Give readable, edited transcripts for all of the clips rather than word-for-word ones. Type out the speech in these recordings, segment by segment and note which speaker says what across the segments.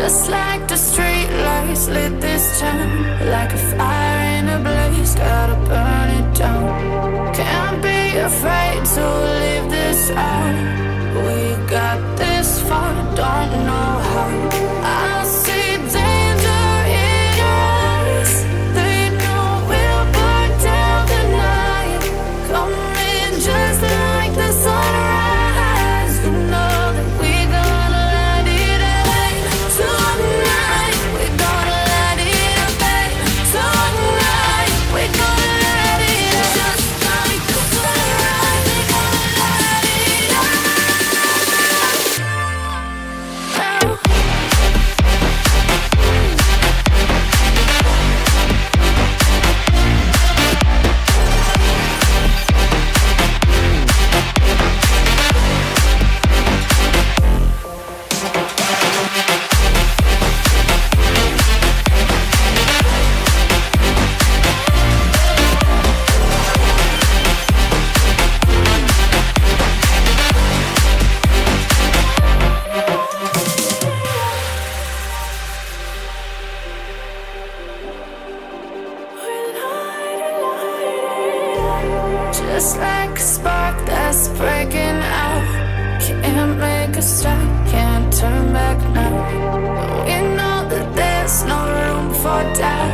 Speaker 1: Just like the street lights lit this town, like a fire in a blaze, gotta burn it down. Can't be afraid to leave this out. We got this far, don't know how. I see danger in your eyes. They know we'll burn down the night. Coming just like the sunrise. You know that we're gonna light it up tonight. We're gonna light it up tonight. We're gonna light it up just like the sunrise. We're gonna light it up now. Just like a spark that's breaking out. Can't make a stop, can't turn back now. We know that there's no room for doubt.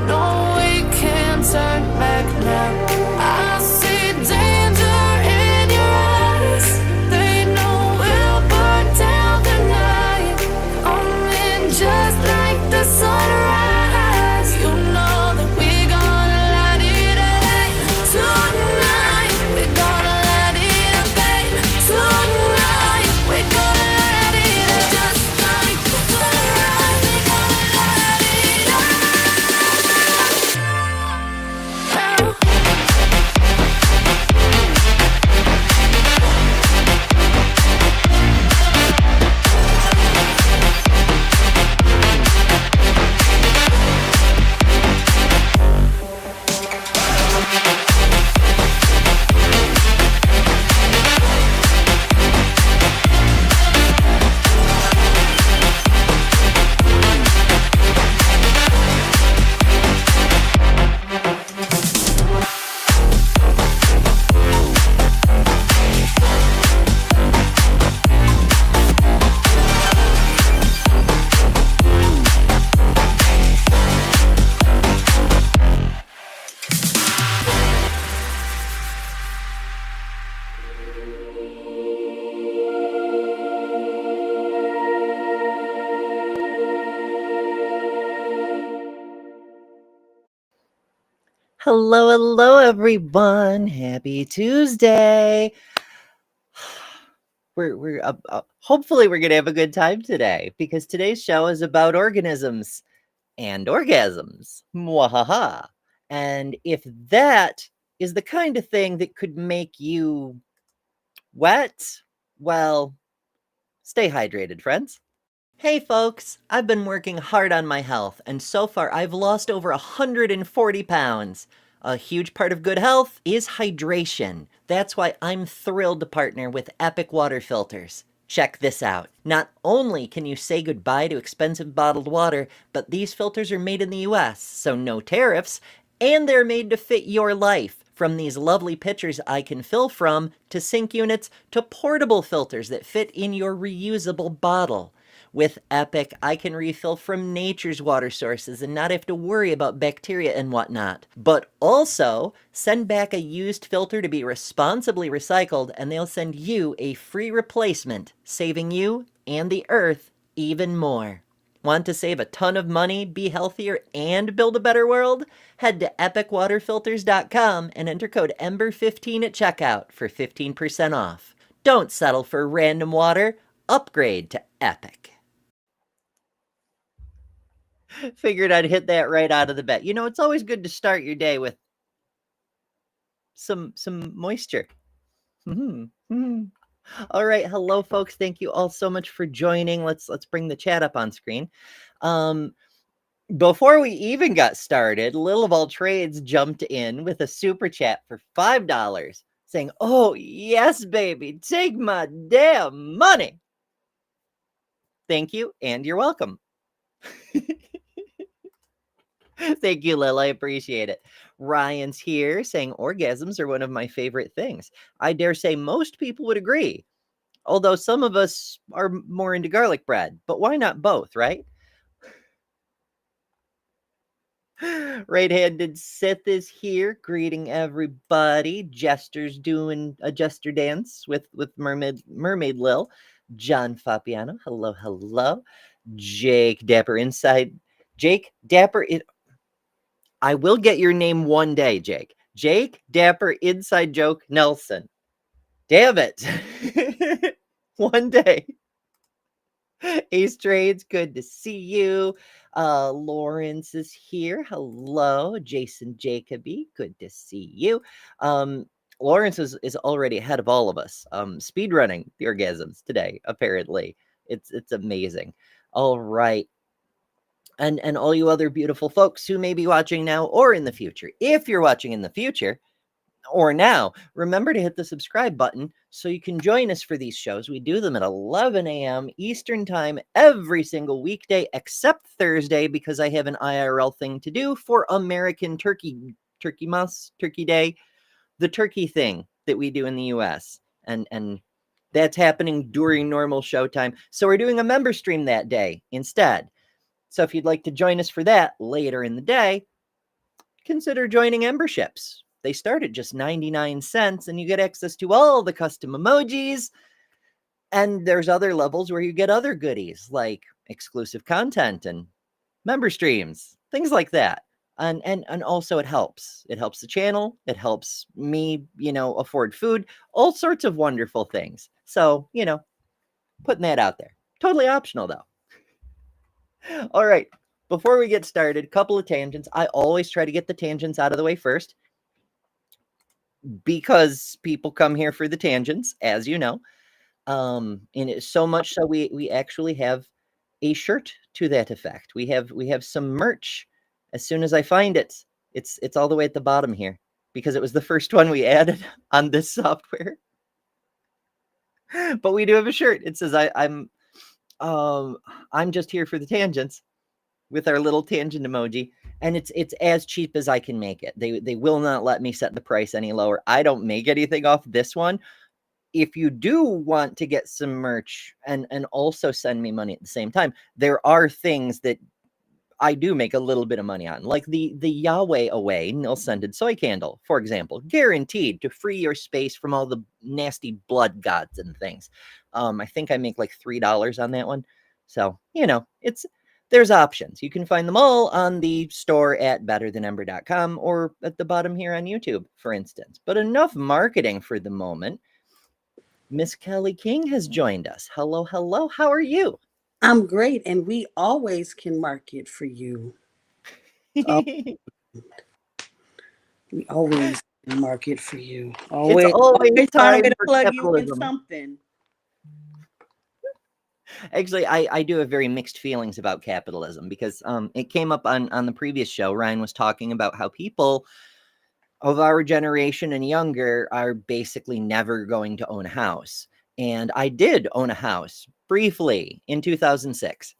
Speaker 1: No, we can't turn back now. I see danger in your eyes. They know we'll burn down the night. Coming just like the sunrise. You know that we're gonna light it up tonight. We're gonna light it up tonight. We're gonna light it up just like the sunrise. We're gonna light it up now.
Speaker 2: Hello, hello, everyone. Happy Tuesday. We're hopefully we're gonna have a good time today because today's show is about organisms and orgasms. Mwahaha. And if that is the kind of thing that could make you wet, well, stay hydrated, friends. Hey folks, I've been working hard on my health, and so far I've lost over 140 pounds. A huge part of good health is hydration. That's why I'm thrilled to partner with Epic Water Filters. Check this out. Not only can you say goodbye to expensive bottled water, but these filters are made in the US, so no tariffs, and they're made to fit your life. From these lovely pitchers I can fill from, to sink units, to portable filters that fit in your reusable bottle. With Epic, I can refill from nature's water sources and not have to worry about bacteria and whatnot. But also, send back a used filter to be responsibly recycled, and they'll send you a free replacement, saving you and the earth even more. Want to save a ton of money, be healthier, and build a better world? Head to epicwaterfilters.com and enter code EMBER15 at checkout for 15% off. Don't settle for random water. Upgrade to Epic. Figured I'd hit that right out of the bat. You know, it's always good to start your day with some moisture. All right, hello folks. Thank you all so much for joining. Let's bring the chat up on screen. Before we even got started, Lil of All Trades jumped in with a super chat for $5 saying, "Oh, yes, baby, take my damn money." Thank you, and you're welcome. Thank you, Lil. I appreciate it. Ryan's here saying orgasms are one of my favorite things. I dare say most people would agree, although some of us are more into garlic bread. But why not both, right? Right-handed Sith is here, greeting everybody. Jester's doing a jester dance with Mermaid Lil. John Fabiano, hello, hello. Jake Dapper Inside. Jake Dapper, I will get your name one day, Jake. Jake Dapper Inside Joke Nelson. Damn it. One day. Ace Trades, good to see you. Lawrence is here. Hello. Jason Jacoby, good to see you. Lawrence is already ahead of all of us. Speed running the orgasms today, apparently. It's amazing. All right. And all you other beautiful folks who may be watching now or in the future. If you're watching in the future or now, remember to hit the subscribe button so you can join us for these shows. We do them at 11 a.m. Eastern time every single weekday except Thursday because I have an IRL thing to do for American Turkey Day, the turkey thing that we do in the US. And that's happening during normal showtime. So we're doing a member stream that day instead. So if you'd like to join us for that later in the day, consider joining memberships. They start at just 99 cents and you get access to all the custom emojis. And there's other levels where you get other goodies like exclusive content and member streams, things like that. And also it helps. It helps the channel. It helps me, afford food, all sorts of wonderful things. So, putting that out there. Totally optional though. All right. Before we get started, a couple of tangents. I always try to get the tangents out of the way first because people come here for the tangents, as you know. And it's so much so we actually have a shirt to that effect. We have some merch. As soon as I find it, it's all the way at the bottom here because it was the first one we added on this software. But we do have a shirt. It says I'm just here for the tangents with our little tangent emoji, and it's as cheap as I can make it. They will not let me set the price any lower. I don't make anything off this one. If you do want to get some merch and also send me money at the same time, there are things that I do make a little bit of money on, like the Yahweh Away nil scented soy candle, for example, guaranteed to free your space from all the nasty blood gods and things. I think I make like $3 on that one. So, there's options. You can find them all on the store at betterthanember.com or at the bottom here on YouTube, for instance. But enough marketing for the moment. Miss Kelly King has joined us. Hello, hello. How are you?
Speaker 3: I'm great, and we always can market for you. We always can market for you.
Speaker 2: It's always
Speaker 3: find a way
Speaker 2: time
Speaker 3: to
Speaker 2: for
Speaker 3: plug you in
Speaker 2: capitalism.
Speaker 3: something.
Speaker 2: Actually, I do have very mixed feelings about capitalism because it came up on the previous show. Ryan was talking about how people of our generation and younger are basically never going to own a house. And I did own a house briefly in 2006.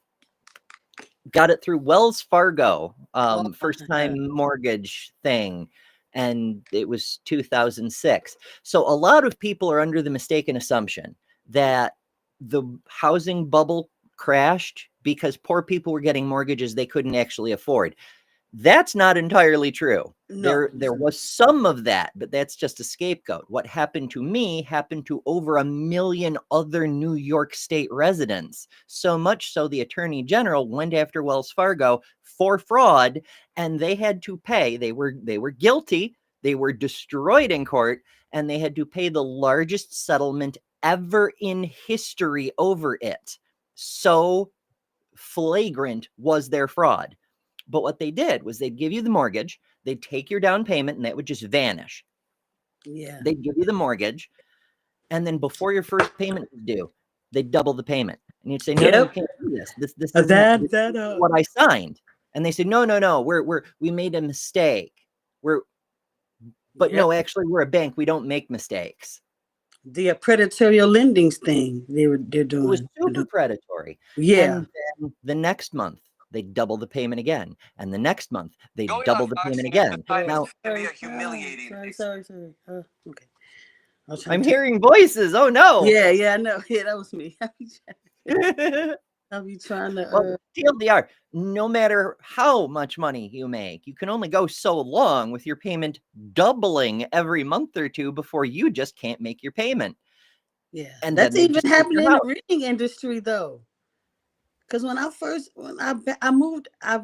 Speaker 2: Got it through Wells Fargo, first time mortgage thing. And it was 2006. So a lot of people are under the mistaken assumption that the housing bubble crashed because poor people were getting mortgages they couldn't actually afford. That's not entirely true.
Speaker 3: No.
Speaker 2: There was some of that, but that's just a scapegoat. What happened to me happened to over 1 million other New York State residents. So much so the Attorney General went after Wells Fargo for fraud, and they had to pay. They were guilty. They were destroyed in court, and they had to pay the largest settlement ever in history over it. So flagrant was their fraud. But what they did was they'd give you the mortgage, they'd take your down payment, and that would just vanish.
Speaker 3: Yeah.
Speaker 2: They'd give you the mortgage, and then before your first payment was due, they'd double the payment. And you'd say, no, you can't do this. This isn't what I signed. And they said, no, we made a mistake. No, actually, we're a bank. We don't make mistakes.
Speaker 3: The predatory lending thing they're doing.
Speaker 2: It was super super predatory.
Speaker 3: Yeah.
Speaker 2: And then the next month, they double the payment again. And the next month, they
Speaker 4: Going
Speaker 2: double
Speaker 4: on
Speaker 2: the
Speaker 4: Fox
Speaker 2: payment
Speaker 4: News
Speaker 2: again.
Speaker 4: at times
Speaker 2: Now,
Speaker 4: can be a humiliating
Speaker 3: Sorry. Okay. I was trying
Speaker 2: I'm
Speaker 3: to
Speaker 2: hearing voices. Oh, no.
Speaker 3: Yeah, I know. Yeah, that was me. I'll be trying to.
Speaker 2: Well, TLDR, no matter how much money you make, you can only go so long with your payment doubling every month or two before you just can't make your payment.
Speaker 3: Yeah,
Speaker 2: And
Speaker 3: that's
Speaker 2: then they
Speaker 3: even
Speaker 2: just take
Speaker 3: happening
Speaker 2: your
Speaker 3: in the
Speaker 2: house.
Speaker 3: renting industry, though. Because when I moved, I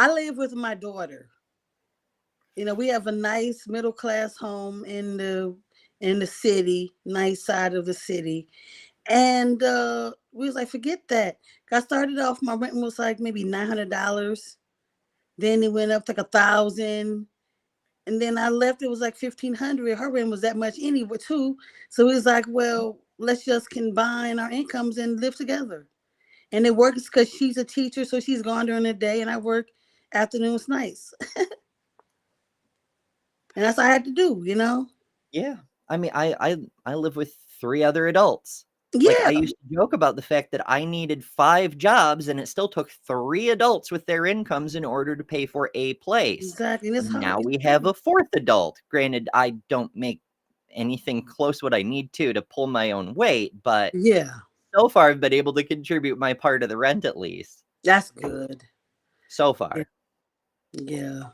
Speaker 3: live with my daughter. We have a nice middle class home in the city, nice side of the city. And we was like, forget that. I started off, my rent was like maybe $900. Then it went up to like $1,000. And then I left, it was like $1,500. Her rent was that much anyway, too. So it was like, well, let's just combine our incomes and live together. And it works because she's a teacher, so she's gone during the day, and I work afternoons, nights. And that's what I had to do,
Speaker 2: Yeah. I mean, I live with 3 other adults. Like, I
Speaker 3: Yeah,
Speaker 2: used to joke about the fact that I needed 5 jobs, and it still took 3 adults with their incomes in order to pay for a place.
Speaker 3: exactly. And it's
Speaker 2: And
Speaker 3: hard.
Speaker 2: now we have a 4th adult. Granted, I don't make anything close what I need to pull my own weight, but
Speaker 3: Yeah,
Speaker 2: so far I've been able to contribute my part of the rent at least.
Speaker 3: that's good.
Speaker 2: So far.
Speaker 3: Yeah.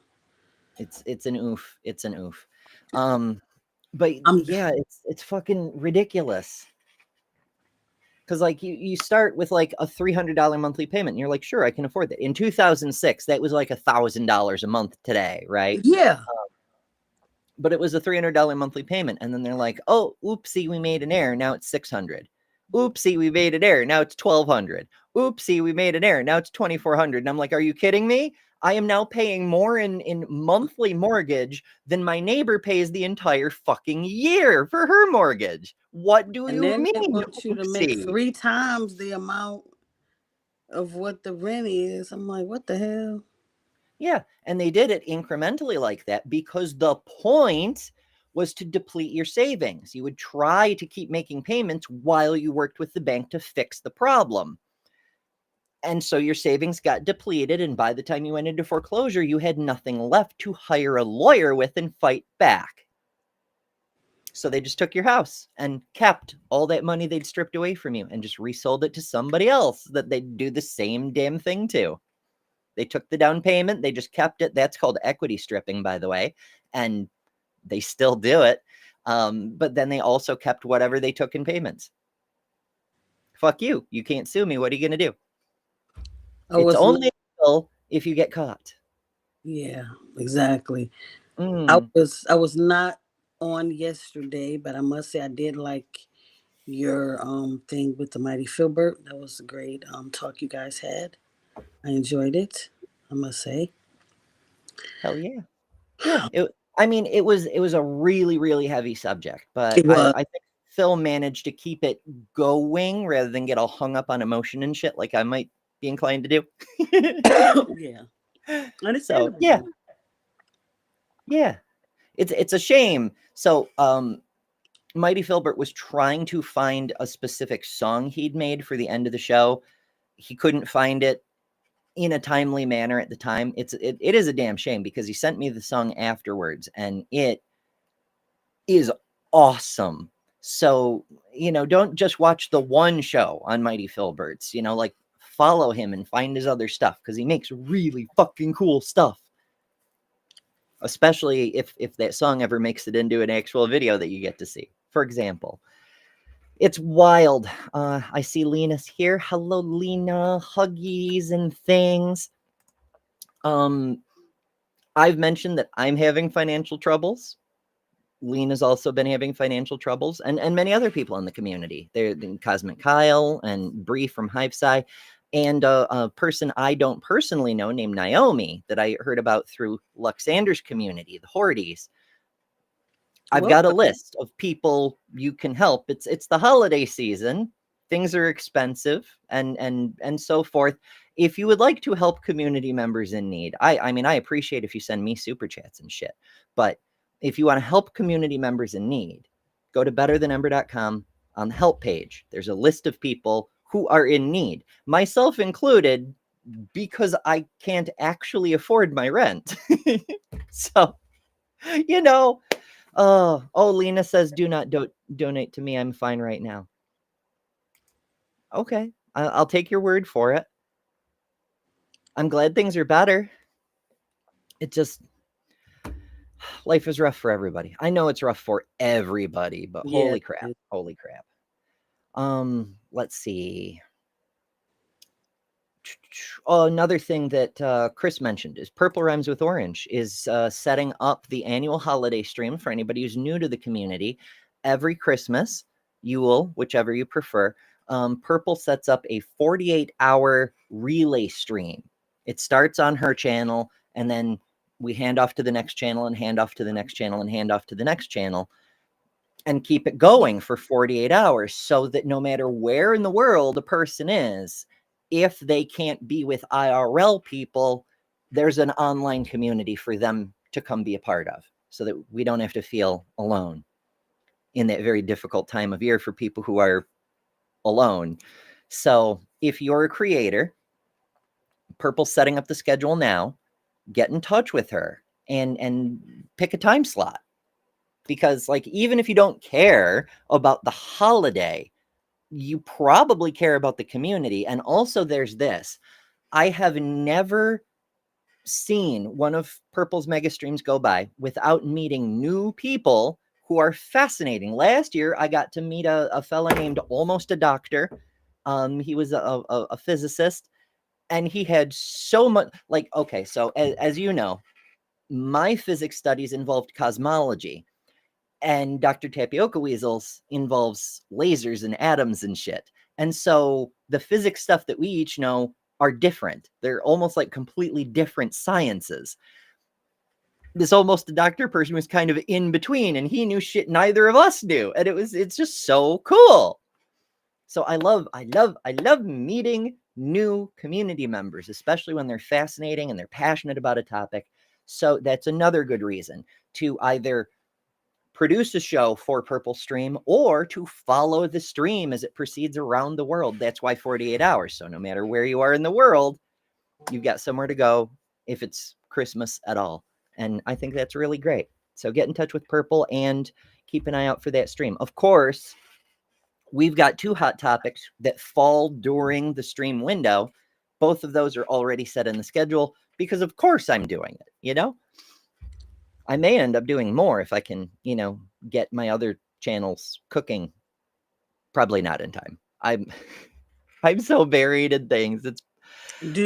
Speaker 2: It's an oof. It's an oof. But
Speaker 3: I'm
Speaker 2: yeah, it's fucking ridiculous. Because like you start with like a $300 monthly payment, and you're like, sure, I can afford that. In 2006, that was like $1,000 a month today, right?
Speaker 3: Yeah.
Speaker 2: But it was a $300 monthly payment, and then they're like, oh, oopsie, we made an error. Now it's $600. Oopsie, we made an error. Now it's $1,200. Oopsie, we made an error. Now it's $2,400. And I'm like, are you kidding me? I am now paying more in monthly mortgage than my neighbor pays the entire fucking year for her mortgage. What do
Speaker 3: And
Speaker 2: you
Speaker 3: then they
Speaker 2: mean?
Speaker 3: want you to make
Speaker 2: Oopsie?
Speaker 3: 3 times the amount of what the rent is. I'm like, what the hell?
Speaker 2: Yeah, and they did it incrementally like that because the point was to deplete your savings. You would try to keep making payments while you worked with the bank to fix the problem. And so your savings got depleted, and by the time you went into foreclosure, you had nothing left to hire a lawyer with and fight back. So they just took your house and kept all that money they'd stripped away from you and just resold it to somebody else that they'd do the same damn thing to. They took the down payment, they just kept it. That's called equity stripping, by the way, and they still do it. But then they also kept whatever they took in payments. Fuck you. You can't sue me. What are you going to do? It's only illegal if you get caught.
Speaker 3: Yeah, exactly. I
Speaker 2: Mm.
Speaker 3: was not on yesterday, but I must say I did like your thing with the Mighty Filbert. That was a great talk you guys had. I enjoyed it, I must say.
Speaker 2: Hell yeah. Yeah. It was a really, really heavy subject, but
Speaker 3: It was.
Speaker 2: I think Phil managed to keep it going rather than get all hung up on emotion and shit like I might be inclined to do.
Speaker 3: Yeah.
Speaker 2: So
Speaker 3: Understandable.
Speaker 2: yeah. It's a shame. So Mighty Filbert was trying to find a specific song he'd made for the end of the show. He couldn't find it in a timely manner at the time. It is a damn shame because he sent me the song afterwards, and it is awesome. So, don't just watch the one show on Mighty Filbert's, like follow him and find his other stuff because he makes really fucking cool stuff. Especially if that song ever makes it into an actual video that you get to see. For example, it's wild. I see Lena's here. Hello, Lena. Huggies and things. I've mentioned that I'm having financial troubles. Lena's also been having financial troubles, and many other people in the community. They're Cosmic Kyle and Bree from Hivesci, and a person I don't personally know named Naomi that I heard about through Luxander's community, the Hordes. I've got a list of people you can help. It's the holiday season. Things are expensive and so forth. If you would like to help community members in need, I mean, I appreciate if you send me super chats and shit, but if you want to help community members in need, go to betterthanember.com on the help page. There's a list of people who are in need, myself included, because I can't actually afford my rent. So, Lena says, do not donate to me. I'm fine right now. Okay, I'll take your word for it. I'm glad things are better. It just, life is rough for everybody. I know it's rough for everybody, but
Speaker 3: Yeah.
Speaker 2: holy crap. Let's see. Another thing that Chris mentioned is Purple Rhymes with Orange is setting up the annual holiday stream for anybody who's new to the community. Every Christmas, Yule, whichever you prefer, Purple sets up a 48-hour relay stream. It starts on her channel, and then we hand off to the next channel and hand off to the next channel and hand off to the next channel and keep it going for 48 hours so that no matter where in the world a person is, if they can't be with IRL people, there's an online community for them to come be a part of so that we don't have to feel alone in that very difficult time of year for people who are alone. So if you're a creator, Purple's setting up the schedule now, get in touch with her and pick a time slot. Because like, even if you don't care about the holiday, you probably care about the community. And also there's this, I have never seen one of Purple's mega streams go by without meeting new people who are fascinating. Last year, I got to meet a fella named Almost a Doctor. He was a physicist, and he had so much, like, okay, so as you know, my physics studies involved cosmology. And Dr. Tapioca Weasels involves lasers and atoms and shit. And so the physics stuff that we each know are different. They're almost like completely different sciences. This Almost a Doctor person was kind of in between, and he knew shit neither of us knew. And it's just so cool. So I love meeting new community members, especially when they're fascinating and they're passionate about a topic. So that's another good reason to either produce a show for Purple Stream or to follow the stream as it proceeds around the world. That's why 48 hours. So no matter where you are in the world, you've got somewhere to go if it's Christmas at all. And I think that's really great. So get in touch with Purple and keep an eye out for that stream. Of course, we've got 2 hot topics that fall during the stream window. Both of those are already set in the schedule because of course I'm doing it, I may end up doing more if I can, get my other channels cooking. Probably not in time. I'm so buried in things.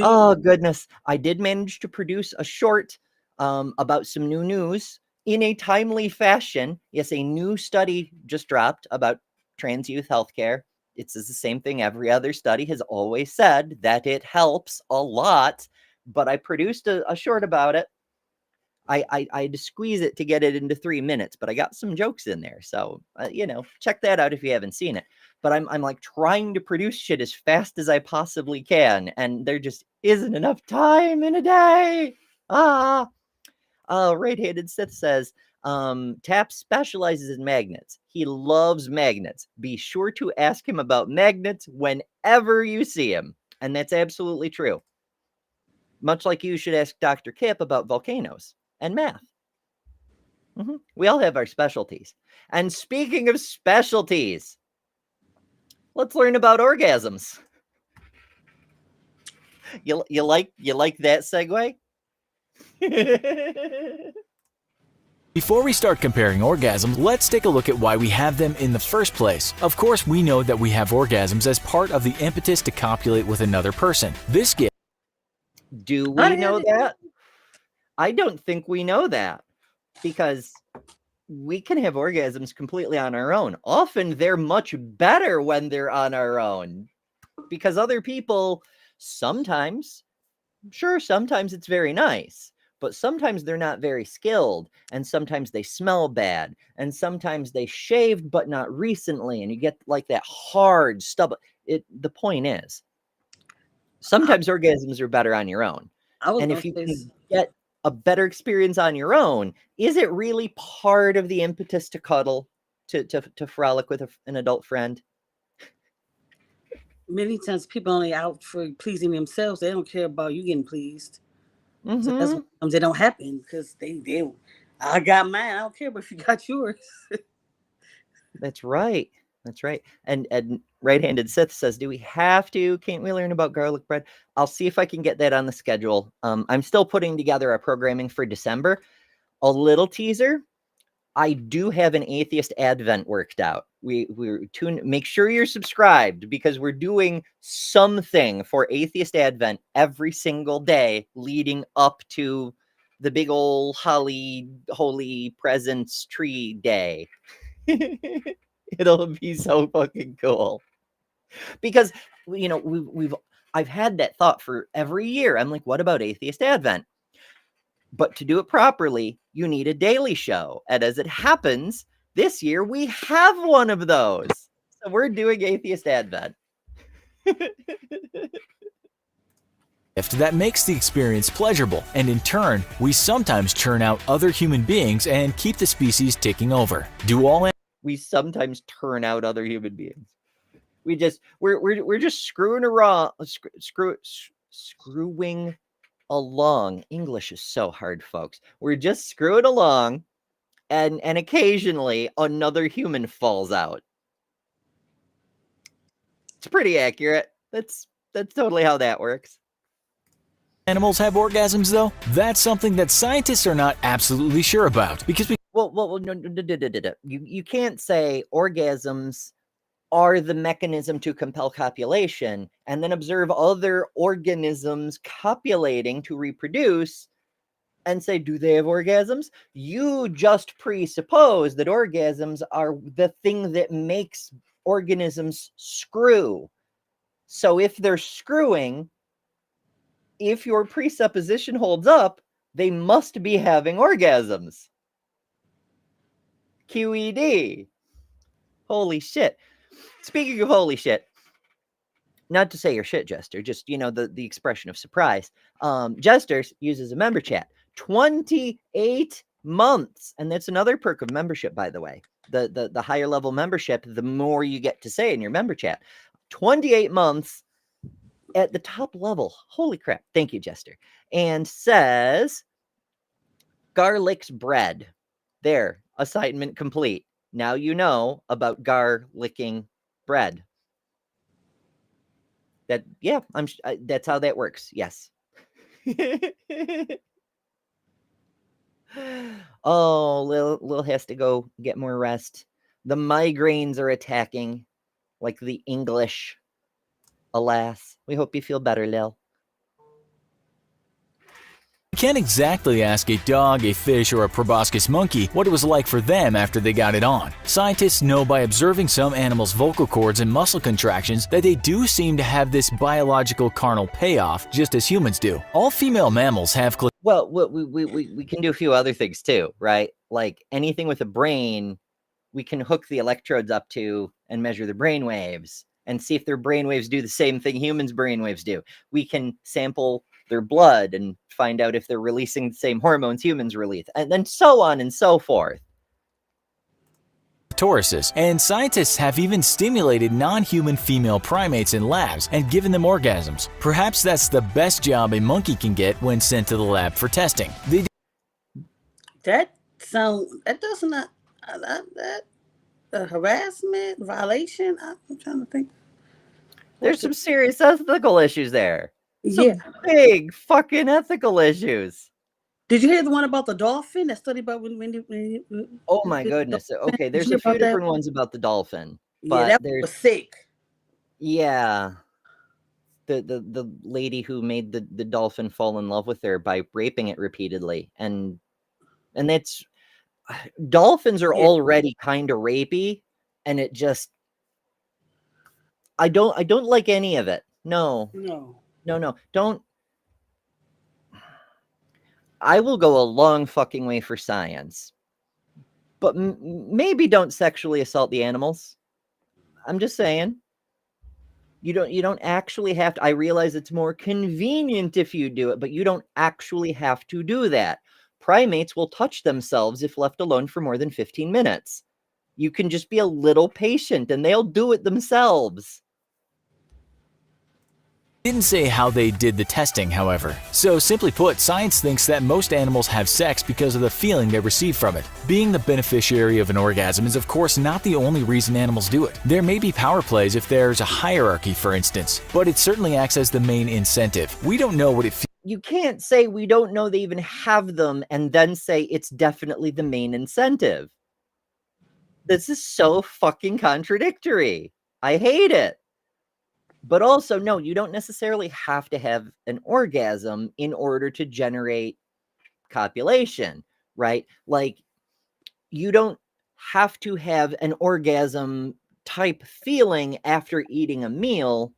Speaker 2: Oh goodness. I did manage to produce a short about some new news in a timely fashion. Yes, a new study just dropped about trans youth healthcare. It's the same thing every other study has always said, that it helps a lot. But I produced a short about it. I had to squeeze it to get it into 3 minutes, but I got some jokes in there. So, check that out if you haven't seen it. But I'm like trying to produce shit as fast as I possibly can. And there just isn't enough time in a day. Right-handed Sith says, Tap specializes in magnets. He loves magnets. Be sure to ask him about magnets whenever you see him. And that's absolutely true. Much like you should ask Dr. Kip about volcanoes and math. We all have our specialties. And speaking of specialties, let's learn about orgasms. You like that segue?
Speaker 4: Before we start comparing orgasms, let's take a look at why we have them in the first place. Of course, we know that we have orgasms as part of the impetus to copulate with another person. This gives.
Speaker 2: Do we know that? I don't think we know that, because we can have orgasms completely on our own. Often they're much better when they're on our own, because other people sometimes it's very nice, but sometimes they're not very skilled, and sometimes they smell bad, and sometimes they shaved but not recently, and you get like that hard stub. The point is, sometimes orgasms are better on your own. And if you can get a better experience on your own, is it really part of the impetus to cuddle, to frolic with an adult friend?
Speaker 3: many times people only out for pleasing themselves. They don't care about you getting pleased. So that's
Speaker 2: Mm-hmm.
Speaker 3: why sometimes they don't happen because they I got mine. I don't care if you got yours.
Speaker 2: That's right. That's right. And right-handed Sith says, "Do we have to? Can't we learn about garlic bread?" I'll see if I can get that on the schedule. I'm still putting together our programming for December. A little teaser. I do have an atheist advent worked out. Make sure you're subscribed because we're doing something for atheist advent every single day leading up to the big old holly holy presents tree day. It'll be so fucking cool because I've had that thought for every year. I'm like, what about atheist advent? But to do it properly, you need a daily show. And as it happens, this year we have one of those. So we're doing Atheist Advent.
Speaker 4: That makes the experience pleasurable, and in turn, we sometimes churn out other human beings and keep the species ticking over.
Speaker 2: We sometimes turn out other human beings. We're just screwing around, screwing along. English is so hard, folks. We're just screwing along, and occasionally another human falls out. It's pretty accurate. That's totally how that works.
Speaker 4: Animals have orgasms, though? That's something that scientists are not absolutely sure about because
Speaker 2: no, you can't say orgasms are the mechanism to compel copulation and then observe other organisms copulating to reproduce and say, do they have orgasms? You just presuppose that orgasms are the thing that makes organisms screw. So if they're screwing, if your presupposition holds up, they must be having orgasms. QED. Holy shit. Speaking of holy shit, not to say you're shit, Jester, just, the expression of surprise. Jester uses a member chat. 28 months. And that's another perk of membership, by the way. The higher level membership, the more you get to say in your member chat. 28 months at the top level. Holy crap. Thank you, Jester. And says, garlic's bread. There, assignment complete. Now you know about garlicking bread. That's how that works. Yes. Oh, Lil has to go get more rest. The migraines are attacking like the English. Alas, we hope you feel better, Lil.
Speaker 4: you can't exactly ask a dog, a fish, or a proboscis monkey what it was like for them after they got it on. Scientists know by observing some animals' vocal cords and muscle contractions that they do seem to have this biological carnal payoff just as humans do. All female mammals have
Speaker 2: Well, we can do a few other things too, right? Like anything with a brain, we can hook the electrodes up to and measure the brain waves and see if their brain waves do the same thing humans' brain waves do. We can sample their blood and find out if they're releasing the same hormones humans release, and then so on and so forth.
Speaker 4: clitorises, and scientists have even stimulated non-human female primates in labs and given them orgasms. Perhaps that's the best job a monkey can get when sent to the lab for testing.
Speaker 3: That does not harassment violation. I'm trying to think.
Speaker 2: There's some serious ethical issues there. Some big fucking ethical issues.
Speaker 3: Did you hear the one about the dolphin? That study about when
Speaker 2: oh my goodness. Okay, there's a few different ones about the dolphin. But
Speaker 3: yeah, that was sick.
Speaker 2: Yeah. The lady who made the dolphin fall in love with her by raping it repeatedly. And that's dolphins are already kind of rapey, and it just I don't like any of it. No. Don't. I will go a long fucking way for science, but maybe don't sexually assault the animals. I'm just saying. You don't actually have to. I realize it's more convenient if you do it, but you don't actually have to do that. Primates will touch themselves if left alone for more than 15 minutes. You can just be a little patient and they'll do it themselves.
Speaker 4: Didn't say how they did the testing, however. So simply put, science thinks that most animals have sex because of the feeling they receive from it. Being the beneficiary of an orgasm is of course not the only reason animals do it. There may be power plays if there's a hierarchy, for instance, but it certainly acts as the main incentive. We don't know what it feels.
Speaker 2: You can't say we don't know they even have them and then say it's definitely the main incentive. This is so fucking contradictory. I hate it. But also, no, you don't necessarily have to have an orgasm in order to generate copulation, right? Like, you don't have to have an orgasm type feeling after eating a meal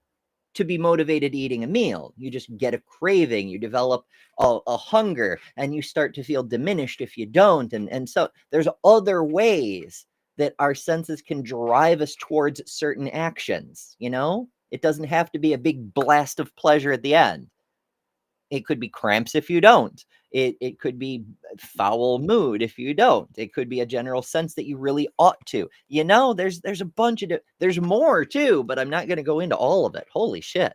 Speaker 2: to be motivated eating a meal. You just get a craving, you develop a hunger, and you start to feel diminished if you don't. And so there's other ways that our senses can drive us towards certain actions, you know? It doesn't have to be a big blast of pleasure at the end. It could be cramps if you don't. It could be foul mood if you don't. It could be a general sense that you really ought to. You know, there's a bunch of there's more too, but I'm not going to go into all of it. Holy shit.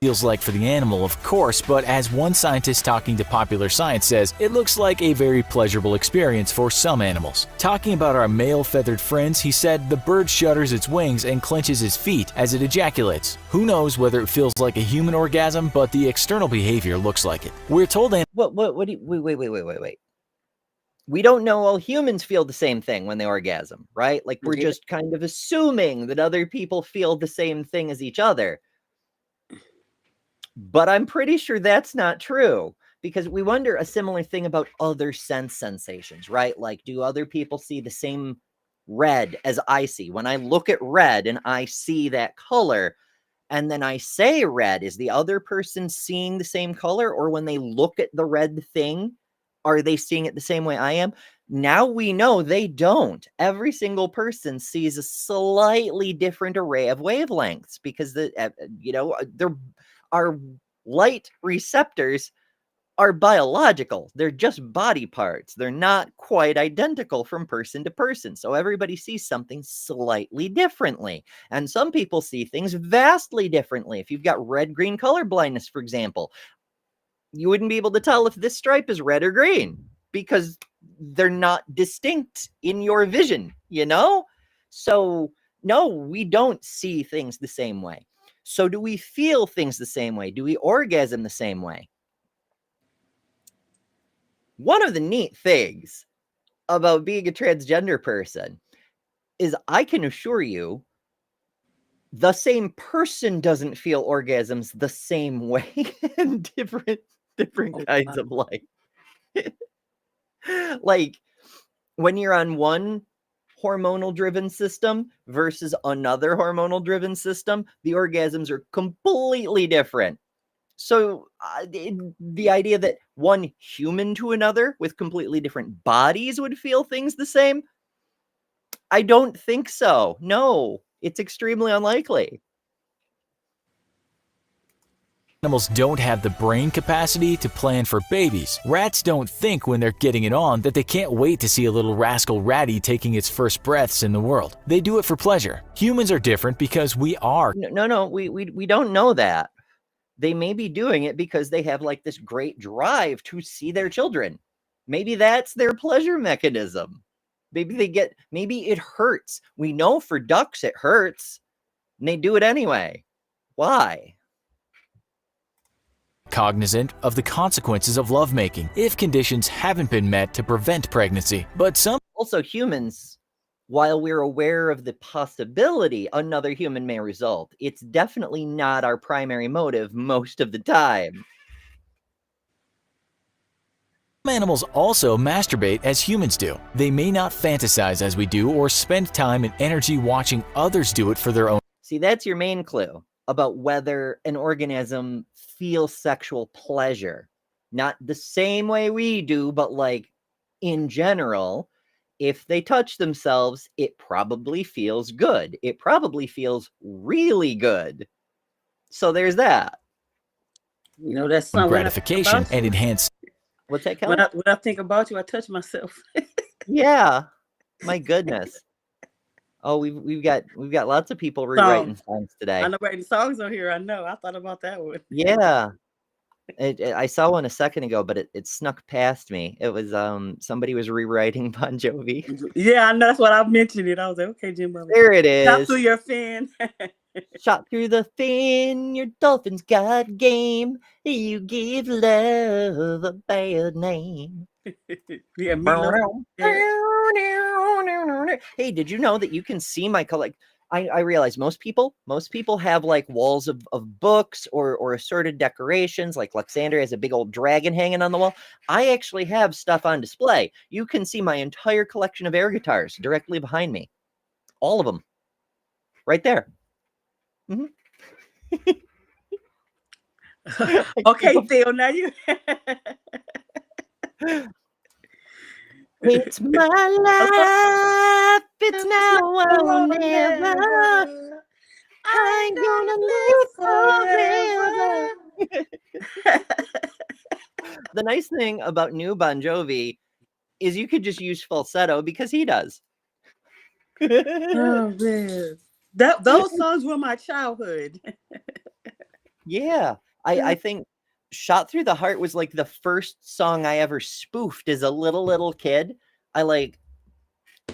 Speaker 4: Feels like for the animal, of course, but as one scientist talking to Popular Science says, it looks like a very pleasurable experience for some animals. Talking about our male feathered friends, he said the bird shudders its wings and clenches its feet as it ejaculates. Who knows whether it feels like a human orgasm, but the external behavior looks like it. We're told
Speaker 2: What do you, wait. We don't know all humans feel the same thing when they orgasm, right? Like, we're just kind of assuming that other people feel the same thing as each other. But I'm pretty sure that's not true, because we wonder a similar thing about other sensations, right? Like, do other people see the same red as I see? When I look at red and I see that color, and then I say red, is the other person seeing the same color? Or when they look at the red thing, are they seeing it the same way I am? Now we know they don't. Every single person sees a slightly different array of wavelengths, because our light receptors are biological. They're just body parts. They're not quite identical from person to person. So everybody sees something slightly differently. And some people see things vastly differently. If you've got red-green color blindness, for example, you wouldn't be able to tell if this stripe is red or green, because they're not distinct in your vision, you know? So no, we don't see things the same way. So do we feel things the same way? Do we orgasm the same way? One of the neat things about being a transgender person is I can assure you the same person doesn't feel orgasms the same way in different kinds of life. Like, when you're on one hormonal driven system versus another hormonal driven system, the orgasms are completely different. So the idea that one human to another with completely different bodies would feel things the same, I don't think so. No, it's extremely unlikely.
Speaker 4: Animals don't have the brain capacity to plan for babies. Rats don't think when they're getting it on that they can't wait to see a little rascal ratty taking its first breaths in the world. They do it for pleasure. Humans are different because we are.
Speaker 2: No, we don't know that. They may be doing it because they have like this great drive to see their children. Maybe that's their pleasure mechanism. Maybe it hurts. We know for ducks it hurts, and they do it anyway. Why?
Speaker 4: Cognizant of the consequences of lovemaking if conditions haven't been met to prevent pregnancy. But some
Speaker 2: also humans, while we're aware of the possibility another human may result, it's definitely not our primary motive most of the time.
Speaker 4: animals also masturbate as humans do. They may not fantasize as we do or spend time and energy watching others do it for their own.
Speaker 2: See, that's your main clue about whether an organism feels sexual pleasure. Not the same way we do, but like in general, if they touch themselves, it probably feels good. It probably feels really good. So there's that.
Speaker 3: You know, that's something
Speaker 4: Gratification and enhance.
Speaker 2: What's that, Kelly?
Speaker 3: When I think about you, I touch myself.
Speaker 2: Yeah. My goodness. Oh, we've got lots of people rewriting
Speaker 3: Songs.
Speaker 2: songs
Speaker 3: I
Speaker 2: today.
Speaker 3: know writing songs on here. I know. I thought about that one.
Speaker 2: Yeah. I saw one a second ago, but it snuck past me. It was somebody was rewriting Bon Jovi.
Speaker 3: Yeah, I know. That's what I mentioned it. I was like, okay, Jim Bobby.
Speaker 2: There it
Speaker 3: Shot
Speaker 2: is.
Speaker 3: through your fin.
Speaker 2: Shot through the fin, your dolphins got game. You give love a bad name.
Speaker 3: Yeah, Meatloaf.
Speaker 2: Hey, did you know that you can see my collect? I realize most people have like walls of books or assorted decorations. Like Luxander has a big old dragon hanging on the wall. I actually have stuff on display. You can see my entire collection of air guitars directly behind me. All of them. Right there. Mhm.
Speaker 3: Okay, Phil, now you.
Speaker 2: It's my life. It's now or never. I ain't gonna live forever. The nice thing about new Bon Jovi is you could just use falsetto because he does.
Speaker 3: Oh man, those songs were my childhood.
Speaker 2: Yeah, I think "Shot Through the Heart" was like the first song I ever spoofed as a little kid. I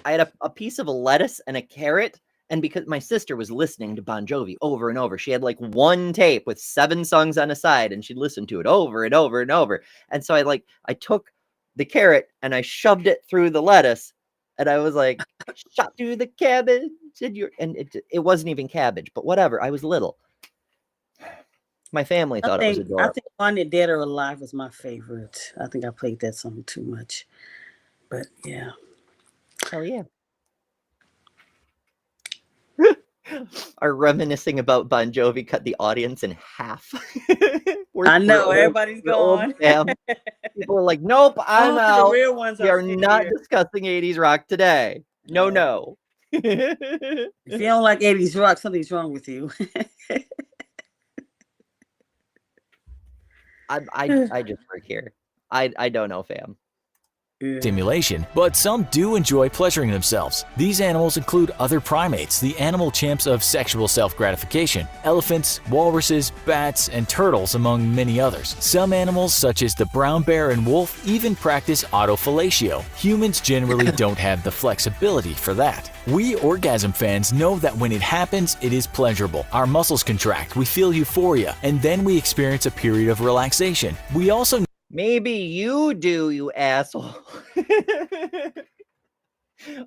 Speaker 2: had a piece of a lettuce and a carrot, and because my sister was listening to Bon Jovi over and over, she had like one tape with 7 songs on a side, and she'd listen to it over and over and over. And so I took the carrot and I shoved it through the lettuce, and I was like, "Shot through the cabbage," and it wasn't even cabbage, but whatever. I was little. My family thought it was adorable.
Speaker 3: I think "Wanted Dead or Alive" was my favorite. I think I played that song too much, but yeah.
Speaker 2: Hell yeah. Are reminiscing about Bon Jovi cut the audience in half.
Speaker 3: I know, everybody's gone.
Speaker 2: People are like, nope, I'm
Speaker 3: The
Speaker 2: out.
Speaker 3: real ones
Speaker 2: We are
Speaker 3: still
Speaker 2: not
Speaker 3: here.
Speaker 2: discussing 80s rock today. No.
Speaker 3: If you don't like 80s rock, something's wrong with you.
Speaker 2: I just work here. I don't know, fam.
Speaker 4: Stimulation, but some do enjoy pleasuring themselves. These animals include other primates, the animal champs of sexual self-gratification, elephants, walruses, bats, and turtles, among many others. Some animals, such as the brown bear and wolf, even practice autofellatio. Humans generally don't have the flexibility for that. We orgasm fans know that when it happens, it is pleasurable. Our muscles contract, we feel euphoria, and then we experience a period of relaxation. We also
Speaker 2: Maybe you do, you asshole.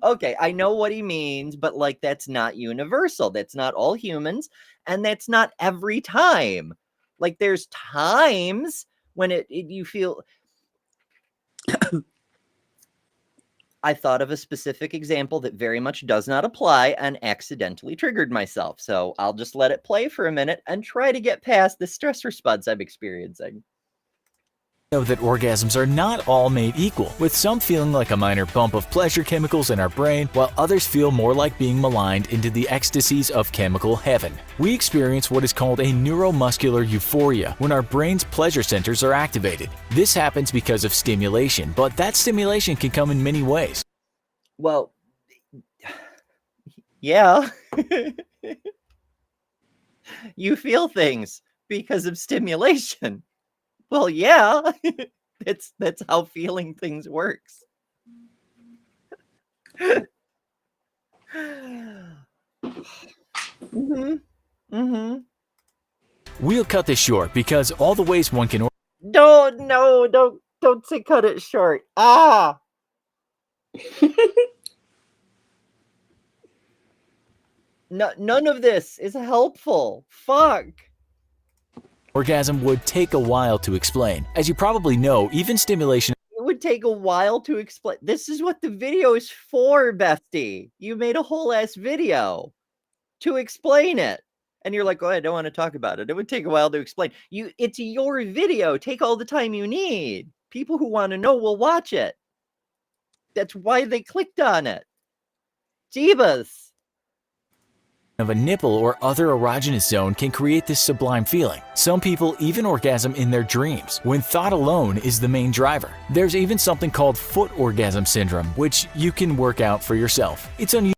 Speaker 2: Okay, I know what he means, but like that's not universal. That's not all humans, and that's not every time. Like there's times when you feel. I thought of a specific example that very much does not apply and accidentally triggered myself. So I'll just let it play for a minute and try to get past the stress response I'm experiencing.
Speaker 4: know that orgasms are not all made equal, with some feeling like a minor bump of pleasure chemicals in our brain, while others feel more like being maligned into the ecstasies of chemical heaven. We experience what is called a neuromuscular euphoria when our brain's pleasure centers are activated. This happens because of stimulation, but that stimulation can come in many ways.
Speaker 2: Well, yeah. You feel things because of stimulation. Well, yeah, that's how feeling things works.
Speaker 4: We'll cut this short because all the ways one can
Speaker 2: Don't say cut it short. Ah. No, none of this is helpful. Fuck.
Speaker 4: orgasm would take a while to explain. As you probably know, even stimulation
Speaker 2: It would take a while to explain. This is what the video is for, Bestie. You made a whole ass video to explain it. And you're like, oh, I don't want to talk about it. It would take a while to explain. It's your video. Take all the time you need. People who want to know will watch it. That's why they clicked on it. Jeebus.
Speaker 4: of a nipple or other erogenous zone can create this sublime feeling. Some people even orgasm in their dreams, when thought alone is the main driver. There's even something called foot orgasm syndrome, which you can work out for yourself. It's unusual.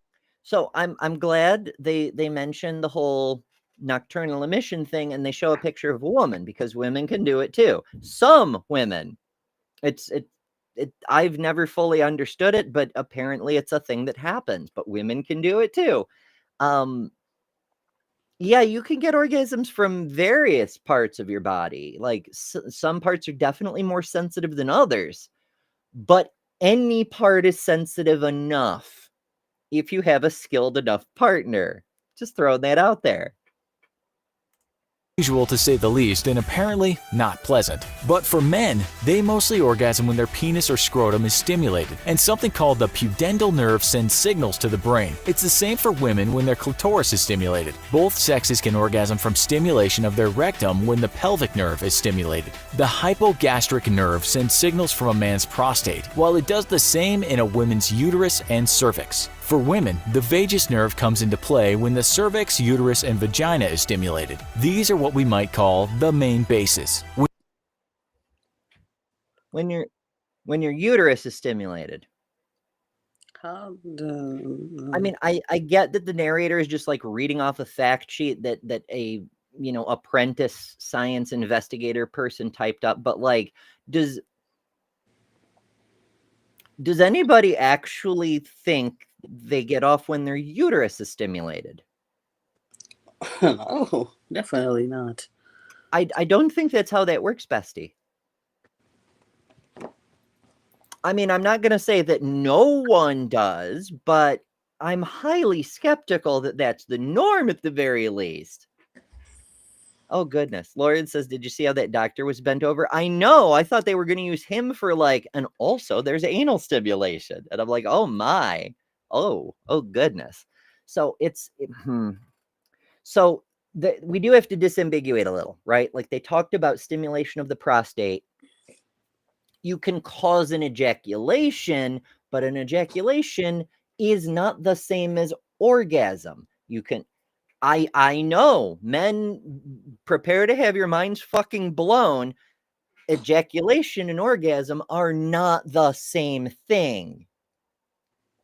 Speaker 2: So I'm glad they mentioned the whole nocturnal emission thing, and they show a picture of a woman because women can do it too. Some women. I've never fully understood it, but apparently it's a thing that happens, but women can do it too. Yeah, you can get orgasms from various parts of your body. Like some parts are definitely more sensitive than others, but any part is sensitive enough if you have a skilled enough partner. Just throwing that out there.
Speaker 4: Usual to say the least, and apparently not pleasant. But for men, they mostly orgasm when their penis or scrotum is stimulated, and something called the pudendal nerve sends signals to the brain. It's the same for women when their clitoris is stimulated. Both sexes can orgasm from stimulation of their rectum when the pelvic nerve is stimulated. The hypogastric nerve sends signals from a man's prostate, while it does the same in a woman's uterus and cervix. For women, the vagus nerve comes into play when the cervix, uterus, and vagina is stimulated. These are what we might call the main bases.
Speaker 2: When your uterus is stimulated.
Speaker 3: I
Speaker 2: mean, I get that the narrator is just like reading off a fact sheet that a apprentice science investigator person typed up, but like, does anybody actually think they get off when their uterus is stimulated?
Speaker 3: No, definitely not.
Speaker 2: I don't think that's how that works, bestie. I mean, I'm not going to say that no one does, but I'm highly skeptical that that's the norm at the very least. Oh, goodness. Lauren says, did you see how that doctor was bent over? I know. I thought they were going to use him for like, and also there's anal stimulation. And I'm like, oh my. Oh, goodness. So So we do have to disambiguate a little, right? Like they talked about stimulation of the prostate. You can cause an ejaculation, but an ejaculation is not the same as orgasm. You can, I know, men, prepare to have your minds fucking blown. Ejaculation and orgasm are not the same thing.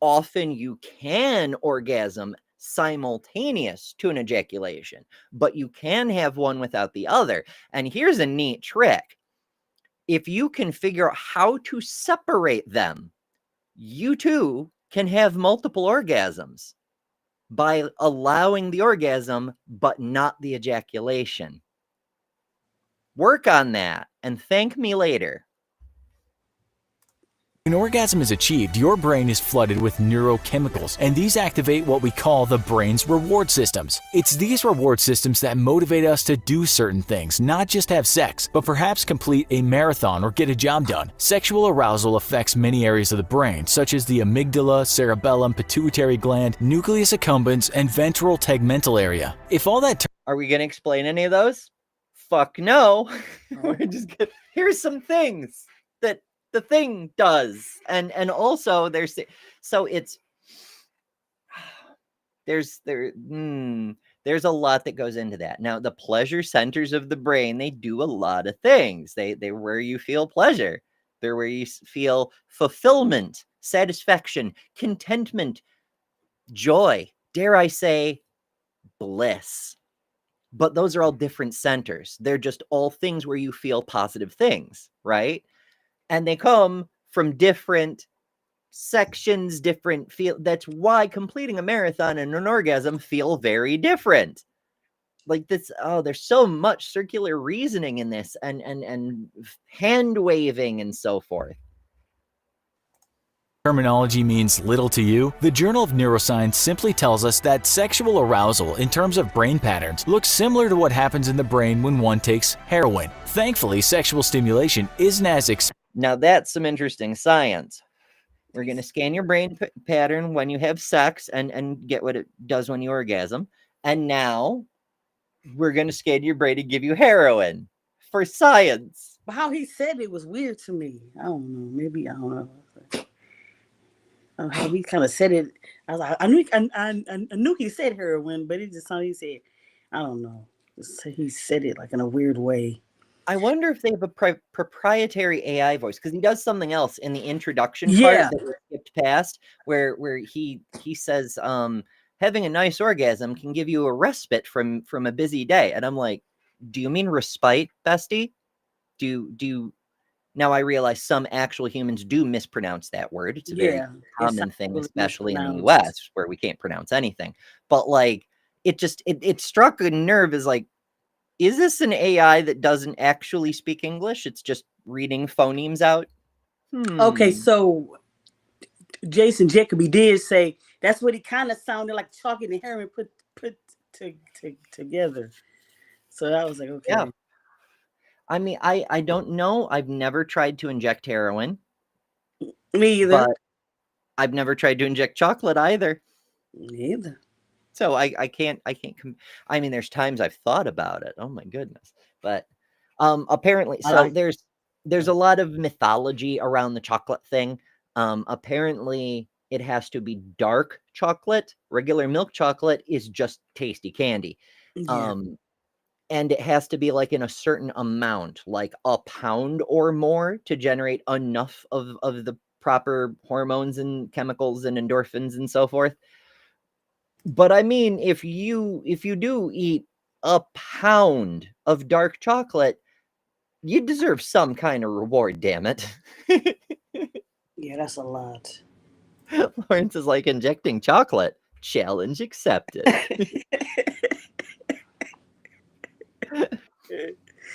Speaker 2: Often you can orgasm simultaneous to an ejaculation, but you can have one without the other. And here's a neat trick. If you can figure out how to separate them, you too can have multiple orgasms by allowing the orgasm, but not the ejaculation. Work on that and thank me later.
Speaker 4: When orgasm is achieved, your brain is flooded with neurochemicals, and these activate what we call the brain's reward systems. It's these reward systems that motivate us to do certain things, not just have sex, but perhaps complete a marathon or get a job done. Sexual arousal affects many areas of the brain, such as the amygdala, cerebellum, pituitary gland, nucleus accumbens, and ventral tegmental area. If all that
Speaker 2: Are we going to explain any of those? Fuck no. We're just gonna, here's some things that the thing does, and also there's a lot that goes into that. Now, the pleasure centers of the brain, they do a lot of things. They're where you feel pleasure. They're where you feel fulfillment, satisfaction, contentment, joy, dare I say, bliss. But those are all different centers. They're just all things where you feel positive things, right? And they come from different sections, different feel. That's why completing a marathon and an orgasm feel very different. Like this, there's so much circular reasoning in this, and hand waving and so forth.
Speaker 4: terminology means little to you, the Journal of Neuroscience simply tells us that sexual arousal in terms of brain patterns looks similar to what happens in the brain when one takes heroin. Thankfully, sexual stimulation isn't as
Speaker 2: Now that's some interesting science. We're going to scan your brain pattern when you have sex and get what it does when you orgasm. And now we're going to scan your brain and give you heroin for science.
Speaker 3: But how he said it was weird to me. I don't know. Maybe I don't know. How he kind of said it. I was like, I knew he said heroin, but it just sounded he said, I don't know. He said it like in a weird way.
Speaker 2: I wonder if they have a proprietary AI voice, because he does something else in the introduction part
Speaker 3: Yeah.
Speaker 2: that we skipped past, where he says, having a nice orgasm can give you a respite from a busy day. And I'm like, do you mean respite, bestie? Do you now I realize some actual humans do mispronounce that word. It's a very
Speaker 3: Yeah. It
Speaker 2: common
Speaker 3: sounds
Speaker 2: thing,
Speaker 3: really
Speaker 2: especially in the
Speaker 3: mispronounced.
Speaker 2: US where we can't pronounce anything. But like it struck a nerve as like, is this an AI that doesn't actually speak English? It's just reading phonemes out?
Speaker 3: Okay,
Speaker 2: Hmm.
Speaker 3: so Jason Jacoby did say that's what he kind of sounded like Chalky and Herring put together. So I was like,
Speaker 2: Yeah.
Speaker 3: okay.
Speaker 2: I mean, I don't know. I've never tried to inject heroin,
Speaker 3: Me either.
Speaker 2: but I've never tried to inject chocolate either.
Speaker 3: Me either.
Speaker 2: So I can't I mean, there's times I've thought about it. Oh my goodness. But apparently
Speaker 3: I
Speaker 2: so
Speaker 3: like
Speaker 2: there's a lot of mythology around the chocolate thing. Apparently it has to be dark chocolate. Regular milk chocolate is just tasty candy.
Speaker 3: yeah.
Speaker 2: Um and it has to be like in a certain amount, like a pound or more, to generate enough of the proper hormones and chemicals and endorphins and so forth. But I mean, if you do eat a pound of dark chocolate, you deserve some kind of reward, damn it.
Speaker 3: Yeah, that's a lot.
Speaker 2: Lawrence is like, injecting chocolate. Challenge accepted.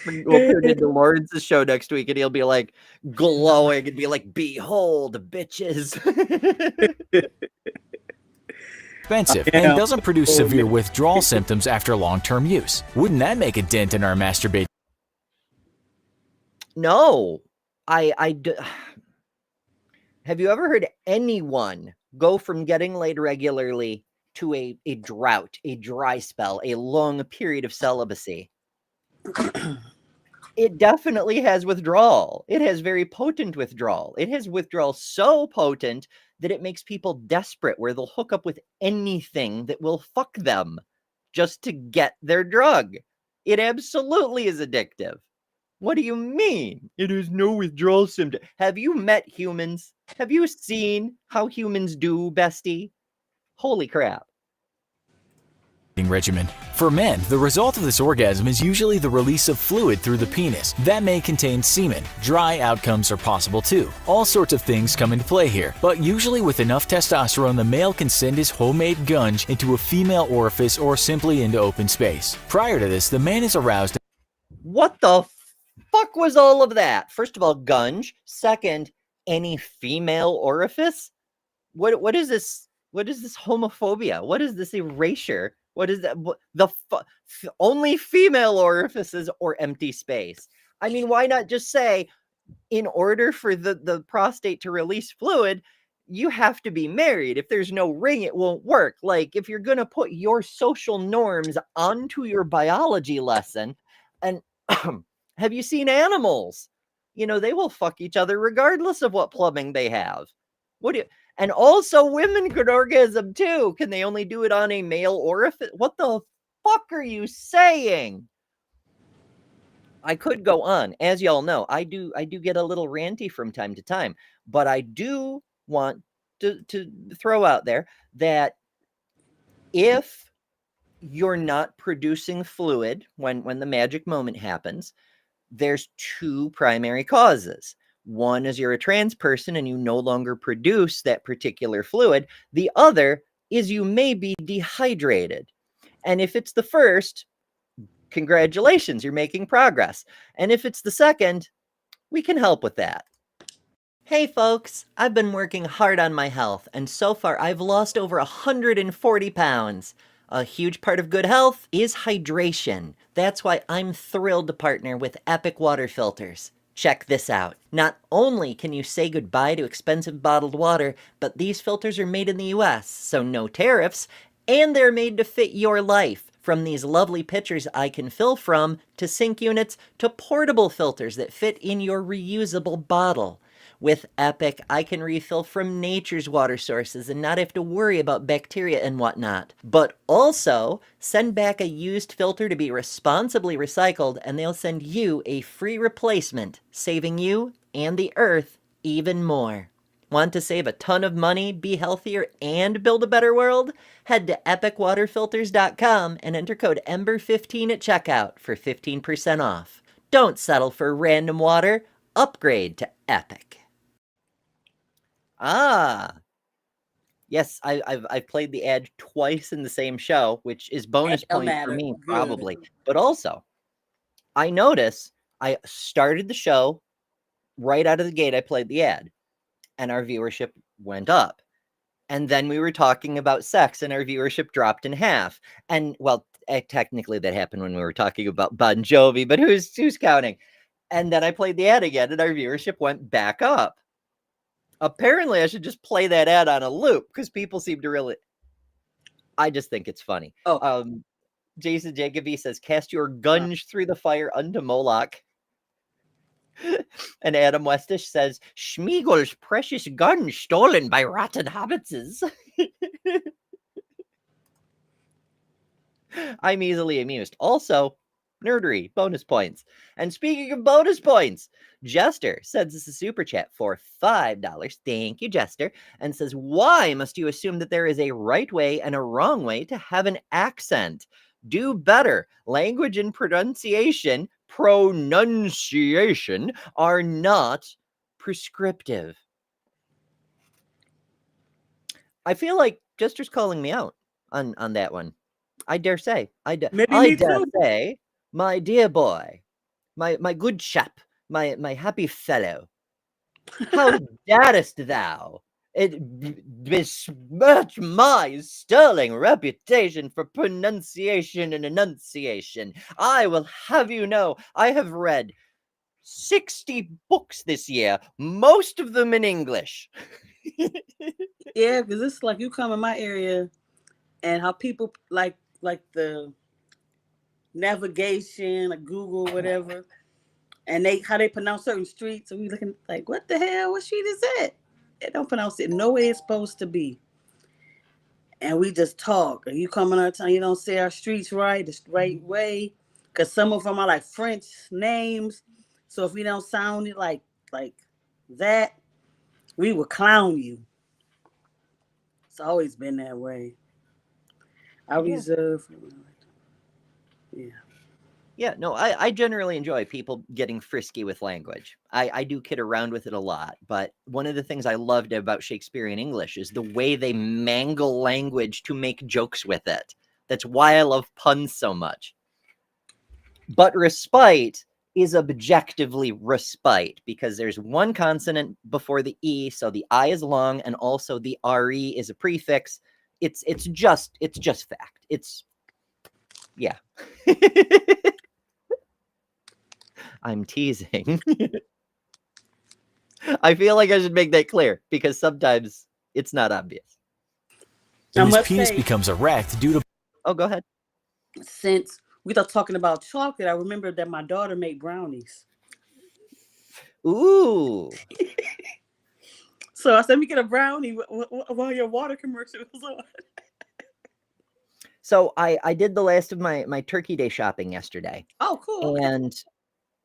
Speaker 2: We'll turn into Lawrence's show next week and he'll be like glowing and be like, behold, bitches.
Speaker 4: Expensive and
Speaker 3: Yeah.
Speaker 4: doesn't produce
Speaker 3: Oh,
Speaker 4: severe
Speaker 3: man.
Speaker 4: withdrawal symptoms after long-term use. Wouldn't that make a dent in our masturbation?
Speaker 2: No, have you ever heard anyone go from getting laid regularly to a drought, a dry spell, a long period of celibacy? It definitely has withdrawal. It has very potent withdrawal. It has withdrawal so potent that it makes people desperate, where they'll hook up with anything that will fuck them just to get their drug. It absolutely is addictive. What do you mean? It has no withdrawal symptom. Have you met humans? Have you seen how humans do, bestie? Holy crap.
Speaker 4: Regimen. For men, the result of this orgasm is usually the release of fluid through the penis. That may contain semen. Dry outcomes are possible too. All sorts of things come into play here, but usually with enough testosterone, the male can send his homemade gunge into a female orifice or simply into open space. Prior to this, the man is aroused.
Speaker 2: What the fuck was all of that? First of all, gunge. Second, any female orifice? What is this? What is this homophobia? What is this erasure? What is that? Only female orifices or empty space? I mean, why not just say, in order for the prostate to release fluid, you have to be married. If there's no ring, it won't work. Like, if you're going to put your social norms onto your biology lesson, and have you seen animals? You know, they will fuck each other regardless of what plumbing they have. What do you, and also women could orgasm too. Can they only do it on a male orifice? What the fuck are you saying? I could go on. As y'all know, I do get a little ranty from time to time, but I do want to throw out there that if you're not producing fluid when the magic moment happens, there's two primary causes. One is you're a trans person and you no longer produce that particular fluid. The other is you may be dehydrated. And if it's the first, congratulations, you're making progress. And if it's the second, we can help with that. Hey folks, I've been working hard on my health, and so far I've lost over 140 pounds. A huge part of good health is hydration. That's why I'm thrilled to partner with Epic Water Filters. Check this out. Not only can you say goodbye to expensive bottled water, but these filters are made in the US, so no tariffs, and they're made to fit your life. From these lovely pitchers I can fill from, to sink units, to portable filters that fit in your reusable bottle. With Epic, I can refill from nature's water sources and not have to worry about bacteria and whatnot. But also, send back a used filter to be responsibly recycled, and they'll send you a free replacement, saving you and the earth even more. Want to save a ton of money, be healthier, and build a better world? Head to epicwaterfilters.com and enter code EMBER15 at checkout for 15% off. Don't settle for random water. Upgrade to Epic. Yes, I've played the ad twice in the same show, which is bonus
Speaker 3: That don't
Speaker 2: point for
Speaker 3: matter.
Speaker 2: me,
Speaker 3: Good.
Speaker 2: probably. But also, I notice I started the show right out of the gate. I played the ad, and our viewership went up. And then we were talking about sex, and our viewership dropped in half. And well, technically that happened when we were talking about Bon Jovi, but who's counting? And then I played the ad again, and our viewership went back up. Apparently, I should just play that ad on a loop because people seem to really. I just think it's funny.
Speaker 3: Oh.
Speaker 2: Jason Jacoby says, "Cast your gunge through the fire unto Moloch." And Adam Westish says, "Schmiegel's precious gun stolen by rotten hobbitses." I'm easily amused. Also, nerdery, bonus points. And speaking of bonus points, Jester sends us a super chat for $5. Thank you, Jester. And says, "Why must you assume that there is a right way and a wrong way to have an accent? Do better. Language and pronunciation are not prescriptive." I feel like Jester's calling me out on that one. I dare say. I dare say, my dear boy, my good chap, my happy fellow, how darest thou besmirch my sterling reputation for pronunciation and enunciation? I will have you know, I have read 60 books this year, most of them in English.
Speaker 3: Yeah, because it's like you come in my area and how people like the navigation, like Google, whatever, and how they pronounce certain streets, and we looking like, what the hell? What street is that? They don't pronounce it no way it's supposed to be. And we just talk. And you come in our town, you don't say our streets right, the right way, because some of them are like French names. So if we don't sound it like that, we will clown you. It's always been that way. I reserve. Yeah.
Speaker 2: Yeah, no, I generally enjoy people getting frisky with language. I do kid around with it a lot, but one of the things I loved about Shakespearean English is the way they mangle language to make jokes with it. That's why I love puns so much. But respite is objectively respite because there's one consonant before the E, so the I is long, and also the RE is a prefix. It's just fact. It's yeah. I'm teasing. I feel like I should make that clear because sometimes it's not obvious.
Speaker 4: And his penis becomes erect due to...
Speaker 2: Oh, go ahead.
Speaker 3: Since we start talking about chocolate, I remember that my daughter made brownies.
Speaker 2: Ooh.
Speaker 3: So I said, let me get a brownie while your water commercial was on.
Speaker 2: So I did the last of my Turkey Day shopping yesterday.
Speaker 3: Oh, cool.
Speaker 2: And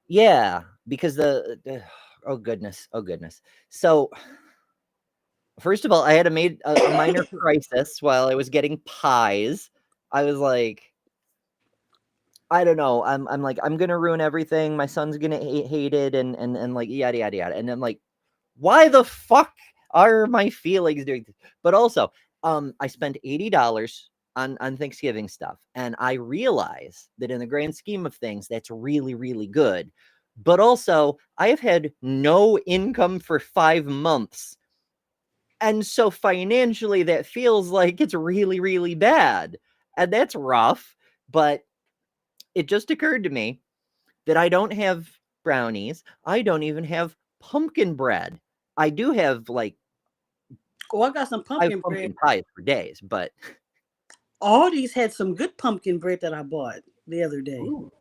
Speaker 2: yeah, because oh goodness. So first of all, I had a minor crisis while I was getting pies. I was like, I don't know. I'm like, I'm gonna ruin everything. My son's gonna hate it, and like yada yada yada. And I'm like, why the fuck are my feelings doing this? But also, I spent $80 on Thanksgiving stuff, and I realize that in the grand scheme of things, that's really, really good. But also, I have had no income for 5 months. And so financially, that feels like it's really, really bad. And that's rough. But it just occurred to me that I don't have brownies. I don't even have pumpkin bread. I do have like...
Speaker 3: Oh, I got some pumpkin bread.
Speaker 2: Pumpkin pies for days, but...
Speaker 3: Aldi's had some good pumpkin bread that I bought the other day.
Speaker 2: Ooh.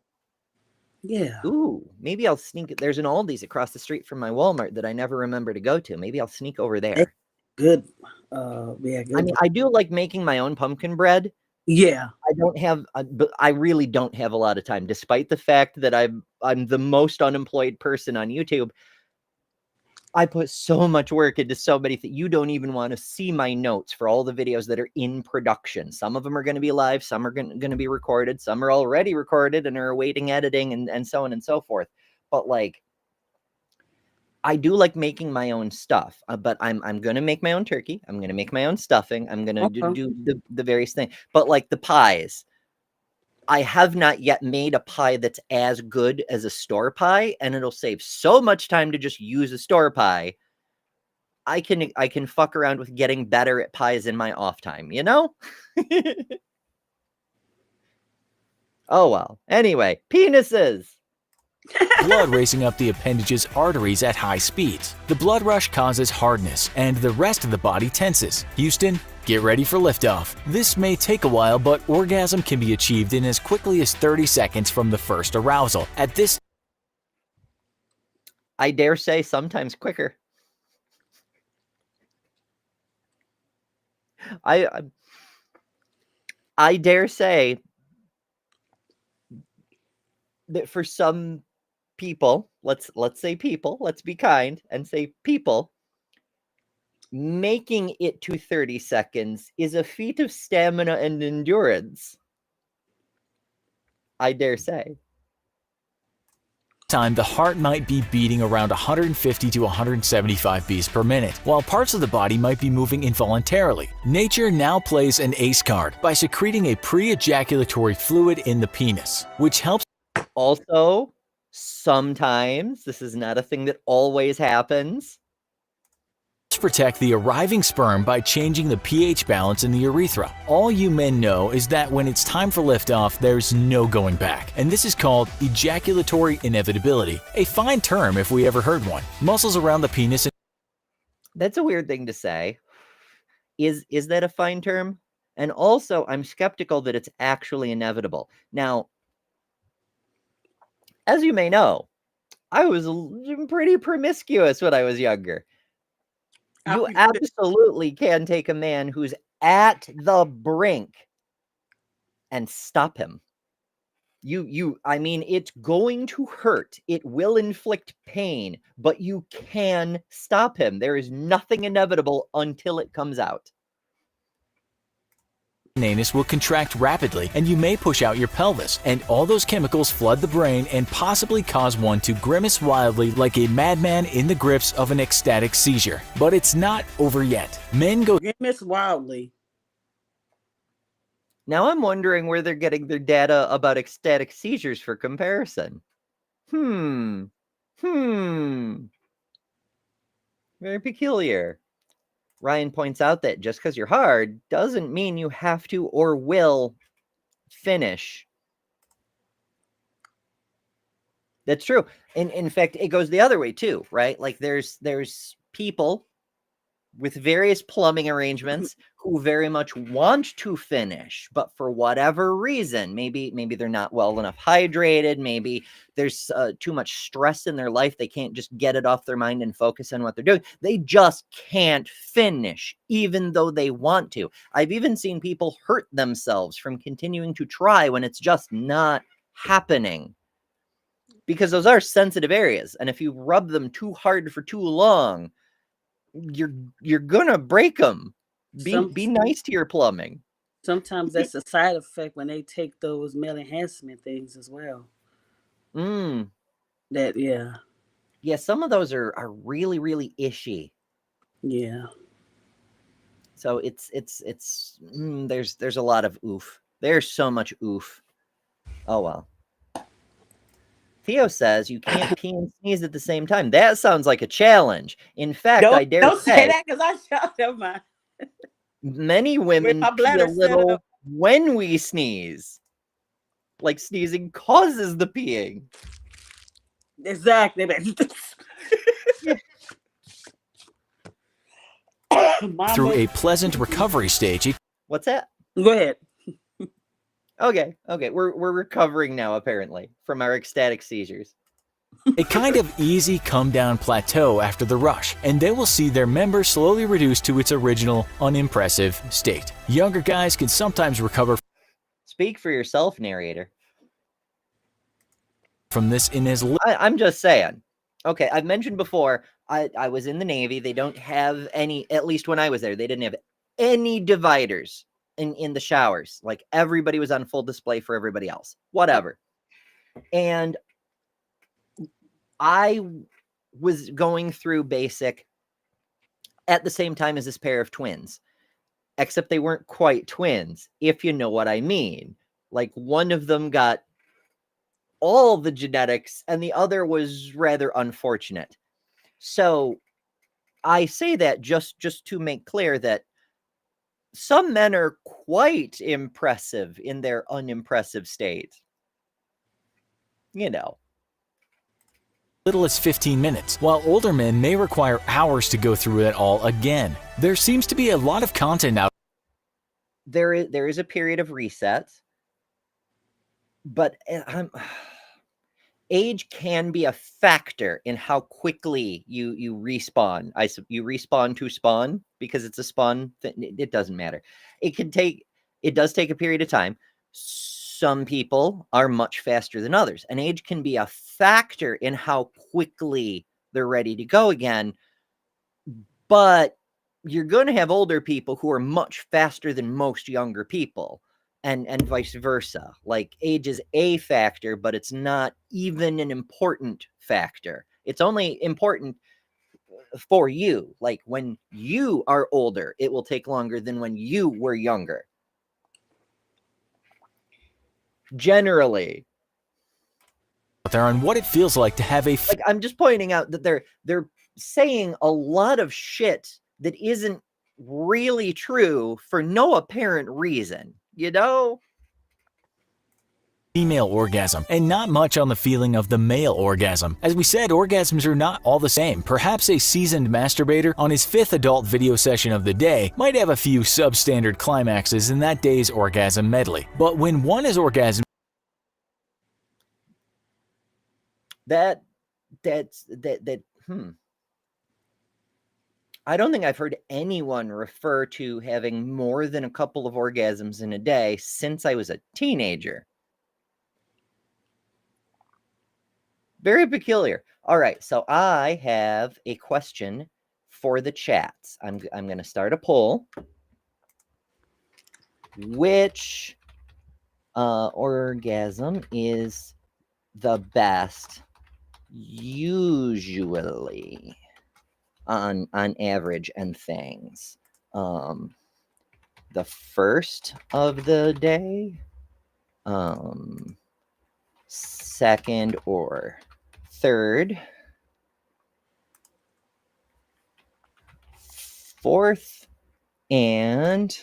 Speaker 3: Yeah.
Speaker 2: Ooh, maybe I'll sneak. There's an Aldi's across the street from my Walmart that I never remember to go to. Maybe I'll sneak over there.
Speaker 3: Good. Yeah,
Speaker 2: I
Speaker 3: good.
Speaker 2: mean, I do like making my own pumpkin bread.
Speaker 3: Yeah.
Speaker 2: I don't have, but I really don't have a lot of time, despite the fact that I'm the most unemployed person on YouTube. I put so much work into so many things. You don't even want to see my notes for all the videos that are in production. Some of them are going to be live. Some are going to be recorded. Some are already recorded and are awaiting editing and so on and so forth. But like, I do like making my own stuff, but I'm going to make my own turkey. I'm going to make my own stuffing. I'm going to do the various things. But like the pies, I have not yet made a pie that's as good as a store pie, and it'll save so much time to just use a store pie. I can fuck around with getting better at pies in my off time, you know? Oh well. Anyway, penises.
Speaker 4: Blood racing up the appendage's arteries at high speeds. The blood rush causes hardness, and the rest of the body tenses. Houston, get ready for liftoff. This may take a while, but orgasm can be achieved in as quickly as 30 seconds from the first arousal. At this,
Speaker 2: I dare say sometimes quicker. I dare say that for some people, let's say people, let's be kind and say people, making it to 30 seconds is a feat of stamina and endurance. I dare say.
Speaker 4: time, the heart might be beating around 150 to 175 beats per minute, while parts of the body might be moving involuntarily. Nature now plays an ace card by secreting a pre-ejaculatory fluid in the penis, which helps.
Speaker 2: Also, sometimes, this is not a thing that always happens,
Speaker 4: protect the arriving sperm by changing the pH balance in the urethra. All you men know is that when it's time for liftoff, there's no going back, and this is called ejaculatory inevitability, a fine term if we ever heard one. Muscles around the penis.
Speaker 2: That's a weird thing to say. Is that a fine term? And also, I'm skeptical that it's actually inevitable. Now, as you may know, I was pretty promiscuous when I was younger. You absolutely can take a man who's at the brink and stop him. I mean, it's going to hurt. It will inflict pain, but you can stop him. There is nothing inevitable until it comes out.
Speaker 4: Anus will contract rapidly, and you may push out your pelvis, and all those chemicals flood the brain and possibly cause one to grimace wildly like a madman in the grips of an ecstatic seizure. But it's not over yet. Men go
Speaker 3: grimace wildly.
Speaker 2: Now I'm wondering where they're getting their data about ecstatic seizures for comparison. Very peculiar. Ryan points out that just because you're hard doesn't mean you have to or will finish. That's true. And in fact, it goes the other way too, right? Like there's people with various plumbing arrangements who very much want to finish, but for whatever reason, maybe they're not well enough hydrated, maybe there's too much stress in their life, they can't just get it off their mind and focus on what they're doing. They just can't finish, even though they want to. I've even seen people hurt themselves from continuing to try when it's just not happening. Because those are sensitive areas, and if you rub them too hard for too long, you're gonna break them. Be nice to your plumbing.
Speaker 3: Sometimes that's a side effect when they take those male enhancement things as well.
Speaker 2: Yeah, some of those are really, really ishy.
Speaker 3: Yeah.
Speaker 2: So it's there's a lot of oof. There's so much oof. Oh well. Theo says you can't pee and sneeze at the same time. That sounds like a challenge. In fact, I dare
Speaker 3: don't
Speaker 2: say
Speaker 3: say that because I shot them.
Speaker 2: Many women pee a little when we sneeze. Like sneezing causes the peeing.
Speaker 3: Exactly.
Speaker 4: through a pleasant recovery stage.
Speaker 2: What's that?
Speaker 3: Go ahead.
Speaker 2: Okay. We're recovering now, apparently, from our ecstatic seizures.
Speaker 4: A kind of easy come-down plateau after the rush, and they will see their member slowly reduce to its original, unimpressive state. Younger guys can sometimes recover
Speaker 2: Speak for yourself, narrator.
Speaker 4: from this in as little
Speaker 2: I'm just saying. Okay, I've mentioned before, I was in the Navy. They don't have any, at least when I was there, they didn't have any dividers in the showers. Like, everybody was on full display for everybody else. Whatever. And I was going through basic at the same time as this pair of twins, except they weren't quite twins, if you know what I mean. Like, one of them got all the genetics and the other was rather unfortunate. So I say that just to make clear that some men are quite impressive in their unimpressive state. You know.
Speaker 4: as 15 minutes, while older men may require hours to go through it all again. There seems to be a lot of content out
Speaker 2: There is a period of reset, but age can be a factor in how quickly you respawn. You respawn to spawn because it's a spawn. It doesn't matter. It does take a period of time. Some people are much faster than others, and age can be a factor in how quickly they're ready to go again. But you're going to have older people who are much faster than most younger people, and vice versa. Like, age is a factor, but it's not even an important factor. It's only important for you. Like, when you are older, it will take longer than when you were younger. Generally.
Speaker 4: there on what it feels like to have a
Speaker 2: Like, I'm just pointing out that they're saying a lot of shit that isn't really true for no apparent reason, you know?
Speaker 4: female orgasm, and not much on the feeling of the male orgasm. As we said, orgasms are not all the same. Perhaps a seasoned masturbator on his 5th adult video session of the day might have a few substandard climaxes in that day's orgasm medley. But when one is orgasm,
Speaker 2: I don't think I've heard anyone refer to having more than a couple of orgasms in a day since I was a teenager. Very peculiar. All right, so I have a question for the chats. I'm going to start a poll. Which orgasm is the best usually on average and things? The first of the day, second or third, fourth, and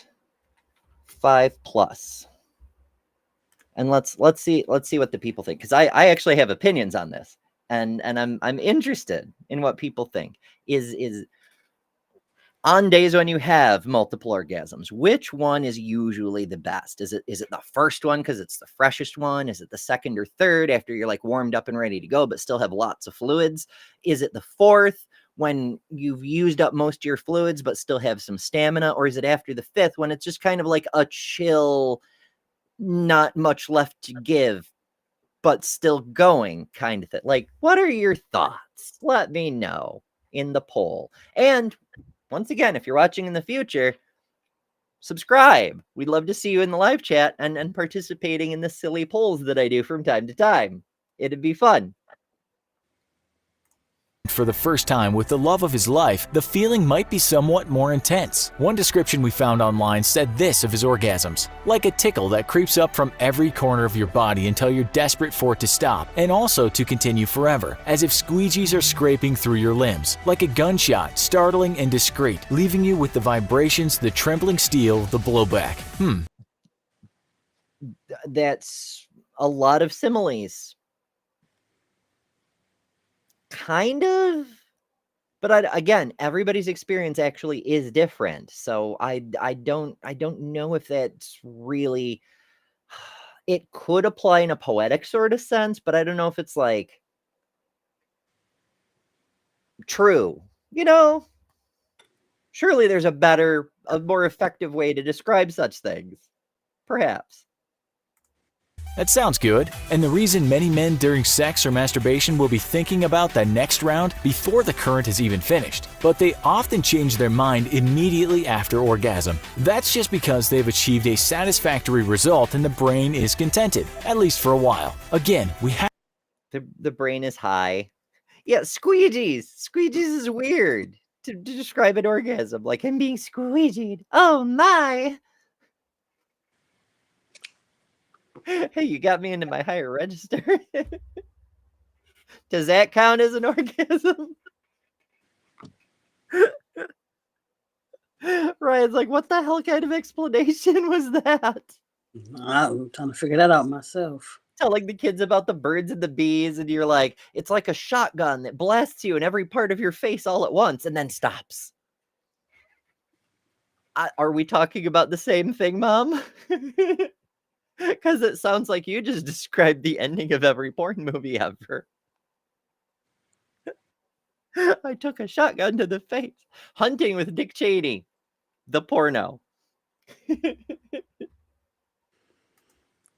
Speaker 2: 5+. And let's see what the people think, because I actually have opinions on this, and I'm interested in what people think. Is on days when you have multiple orgasms, which one is usually the best? Is it the first one because it's the freshest one? Is it the second or third after you're like warmed up and ready to go but still have lots of fluids? Is it the fourth when you've used up most of your fluids but still have some stamina? Or is it after the fifth when it's just kind of like a chill, not much left to give but still going kind of thing? Like, what are your thoughts? Let me know in the poll. And once again, if you're watching in the future, subscribe. We'd love to see you in the live chat and participating in the silly polls that I do from time to time. It'd be fun.
Speaker 4: for the first time with the love of his life, the feeling might be somewhat more intense. One description we found online said this of his orgasms: like a tickle that creeps up from every corner of your body until you're desperate for it to stop, and also to continue forever, as if squeegees are scraping through your limbs. Like a gunshot, startling and discreet, leaving you with the vibrations, the trembling steel, the blowback.
Speaker 2: That's a lot of similes. Kind of. But again, everybody's experience actually is different. So I don't know if that's really it could apply in a poetic sort of sense, but I don't know if it's like true. Surely there's a more effective way to describe such things. Perhaps.
Speaker 4: That sounds good. And the reason many men during sex or masturbation will be thinking about the next round before the current is even finished, but they often change their mind immediately after orgasm. That's just because they've achieved a satisfactory result and the brain is contented, at least for a while. Again, we have
Speaker 2: The brain is high. Yeah, squeegees. Squeegees is weird to describe an orgasm. Like him being squeegeed. Oh my. Hey, you got me into my higher register. Does that count as an orgasm? Ryan's like, what the hell kind of explanation was that?
Speaker 3: I'm trying to figure that out myself.
Speaker 2: Telling the kids about the birds and the bees, and you're like, it's like a shotgun that blasts you in every part of your face all at once and then stops. Are we talking about the same thing, Mom? Because it sounds like you just described the ending of every porn movie ever. I took a shotgun to the face. Hunting with Dick Cheney. The porno.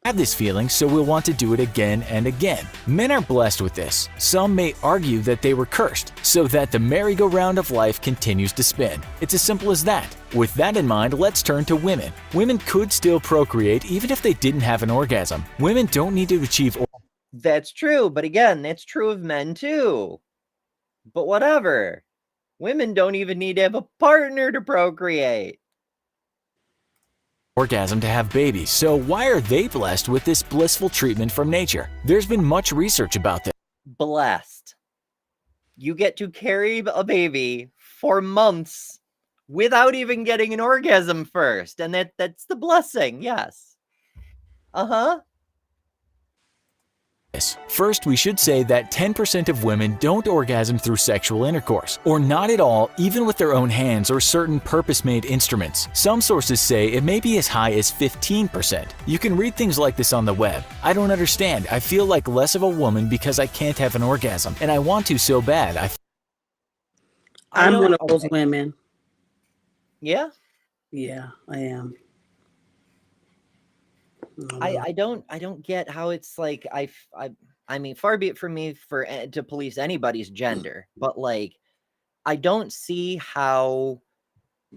Speaker 4: have this feeling, so we'll want to do it again and again. Men are blessed with this. Some may argue that they were cursed, so that the merry-go-round of life continues to spin. It's as simple as that. With that in mind, let's turn to women. Women could still procreate even if they didn't have an orgasm. Women don't need to achieve
Speaker 2: That's true, but again, that's true of men too. But whatever. Women don't even need to have a partner to procreate.
Speaker 4: orgasm to have babies, so why are they blessed with this blissful treatment from nature? There's been much research about this.
Speaker 2: Blessed. You get to carry a baby for months without even getting an orgasm first, and that's the blessing, yes. Uh-huh.
Speaker 4: First, we should say that 10% of women don't orgasm through sexual intercourse, or not at all, even with their own hands or certain purpose-made instruments. Some sources say it may be as high as 15%. You can read things like this on the web. I don't understand. I feel like less of a woman because I can't have an orgasm, and I want to so bad.
Speaker 3: I'm one of those women.
Speaker 2: Yeah?
Speaker 3: Yeah, I am.
Speaker 2: I don't get how it's like I mean, far be it from me to police anybody's gender, but like I don't see how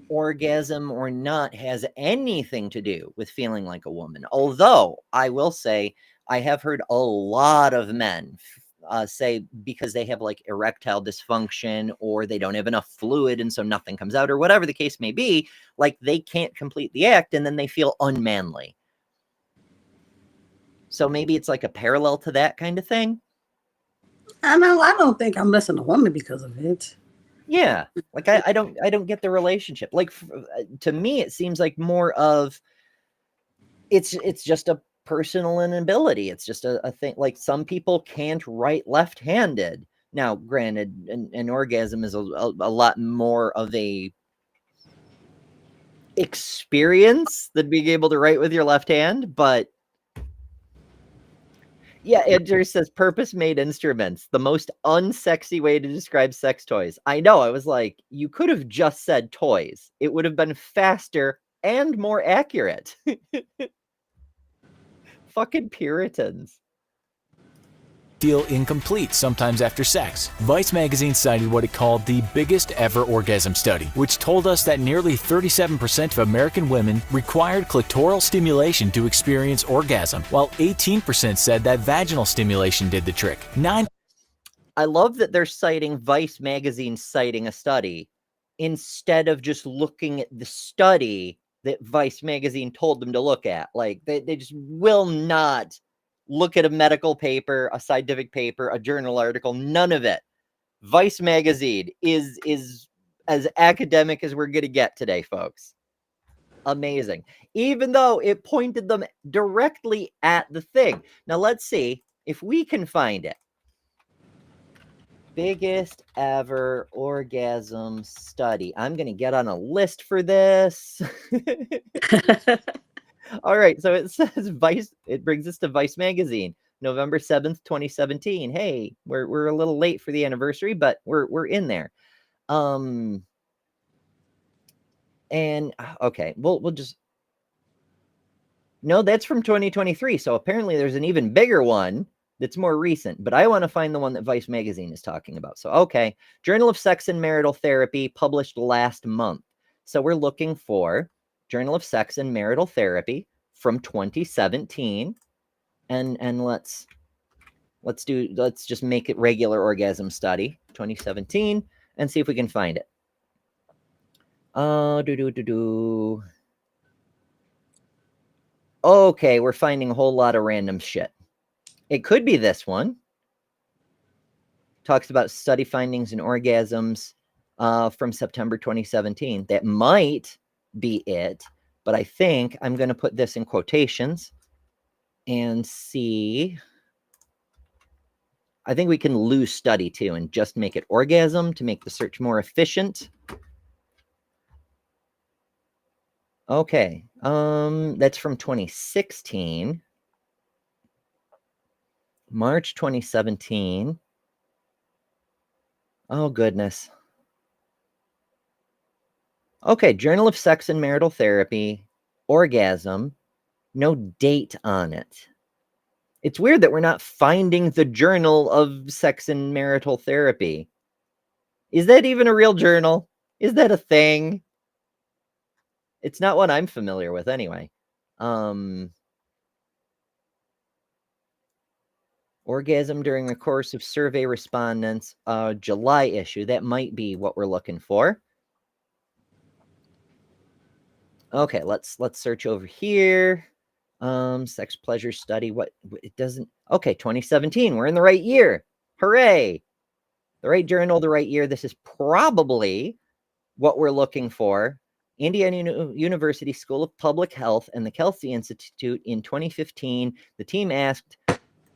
Speaker 2: orgasm or not has anything to do with feeling like a woman. Although I will say I have heard a lot of men say because they have like erectile dysfunction or they don't have enough fluid and so nothing comes out or whatever the case may be, like they can't complete the act and then they feel unmanly. So maybe it's like a parallel to that kind of thing.
Speaker 3: I know. I don't think I'm less than a woman because of it.
Speaker 2: Yeah, like I don't get the relationship. Like to me, it seems like more of it's just a personal inability. It's just a thing. Like some people can't write left-handed. Now, granted, an orgasm is a lot more of a experience than being able to write with your left hand, but. Yeah, it just says purpose-made instruments, the most unsexy way to describe sex toys. I know, I was like, you could have just said toys. It would have been faster and more accurate. Fucking Puritans.
Speaker 4: Feel incomplete sometimes after sex. Vice magazine cited what it called the biggest ever orgasm study, which told us that nearly 37% of American women required clitoral stimulation to experience orgasm, while 18% said that vaginal stimulation did the trick.
Speaker 2: I love that they're citing Vice magazine citing a study instead of just looking at the study that Vice magazine told them to look at. Like they just will not look at a medical paper, a scientific paper, a journal article, none of it. Vice magazine is as academic as we're going to get today, folks. Amazing. Even though it pointed them directly at the thing. Now let's see if we can find it. Biggest ever orgasm study. I'm going to get on a list for this. All right, so it says Vice. It brings us to Vice magazine, November 7th, 2017. Hey, we're a little late for the anniversary, but we're in there. And okay, we'll just. No, that's from 2023. So apparently there's an even bigger one that's more recent, but I want to find the one that Vice magazine is talking about. So, okay, Journal of Sex and Marital Therapy, published last month. So we're looking for Journal of Sex and Marital Therapy from 2017. And let's just make it regular orgasm study 2017 and see if we can find it. Okay, we're finding a whole lot of random shit. It could be this one. Talks about study findings and orgasms from September 2017. That might be it, but I think I'm going to put this in quotations and see. I think we can lose study too and just make it orgasm to make the search more efficient. Okay, that's from 2016. March 2017. Oh, goodness. Okay, Journal of Sex and Marital Therapy, orgasm, no date on it. It's weird that we're not finding the Journal of Sex and Marital Therapy. Is that even a real journal? Is that a thing? It's not one I'm familiar with anyway. Orgasm during the course of survey respondents, July issue. That might be what we're looking for. Okay, let's search over here. Sex pleasure study. What it doesn't. Okay, 2017. We're in the right year. Hooray! The right journal, the right year. This is probably what we're looking for. Indiana University School of Public Health and the Kelsey Institute in 2015. The team asked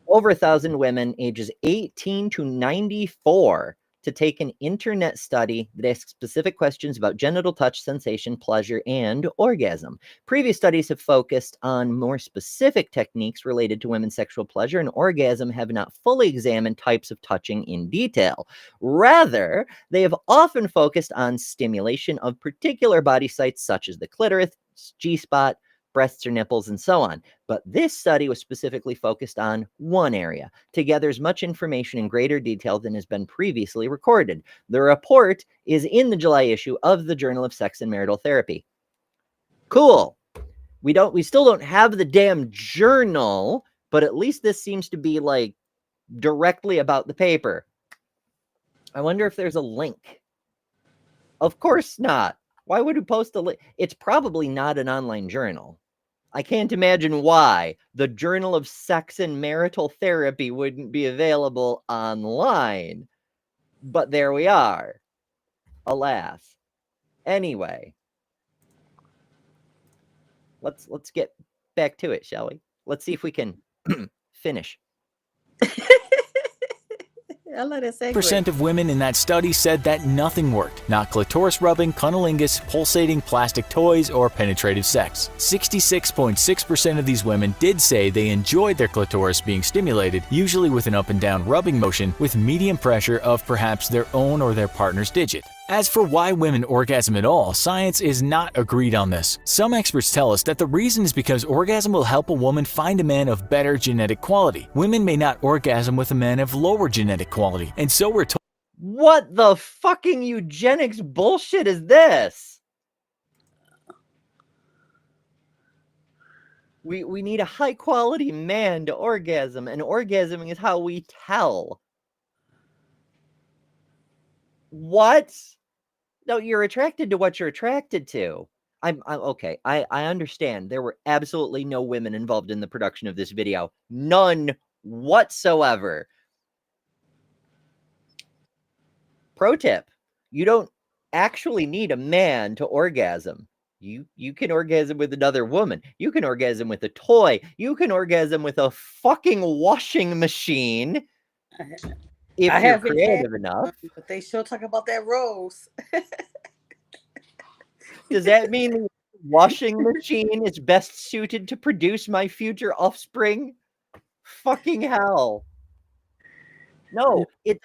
Speaker 2: over 1,000 women ages 18 to 94 to take an internet study that asks specific questions about genital touch, sensation, pleasure, and orgasm. Previous studies have focused on more specific techniques related to women's sexual pleasure and orgasm, have not fully examined types of touching in detail. Rather, they have often focused on stimulation of particular body sites such as the clitoris, G-spot, breasts or nipples, and so on. But this study was specifically focused on one area to gather as much information in greater detail than has been previously recorded. The report is in the July issue of the Journal of Sex and Marital Therapy. Cool. We still don't have the damn journal, but at least this seems to be like directly about the paper. I wonder if there's a link. Of course not. Why would we post a link? It's probably not an online journal. I can't imagine why the Journal of Sex and Marital Therapy wouldn't be available online. But there we are. Alas. Anyway. Let's get back to it, shall we? Let's see if we can finish.
Speaker 3: I love that segue.
Speaker 4: Percent of women in that study said that nothing worked. Not clitoris rubbing, cunnilingus, pulsating plastic toys, or penetrative sex. 66.6% of these women did say they enjoyed their clitoris being stimulated, usually with an up and down rubbing motion with medium pressure of perhaps their own or their partner's digit. As for why women orgasm at all, science is not agreed on this. Some experts tell us that the reason is because orgasm will help a woman find a man of better genetic quality. Women may not orgasm with a man of lower genetic quality, and so we're told.
Speaker 2: What the fucking eugenics bullshit is this? We need a high quality man to orgasm, and orgasming is how we tell. What? No, you're attracted to what you're attracted to. I'm okay. I understand. There were absolutely no women involved in the production of this video. None whatsoever. Pro tip: you don't actually need a man to orgasm. You can orgasm with another woman. You can orgasm with a toy. You can orgasm with a fucking washing machine. If you're creative enough.
Speaker 3: But they sure talk about that rose.
Speaker 2: Does that mean washing machine is best suited to produce my future offspring. Fucking hell. No, it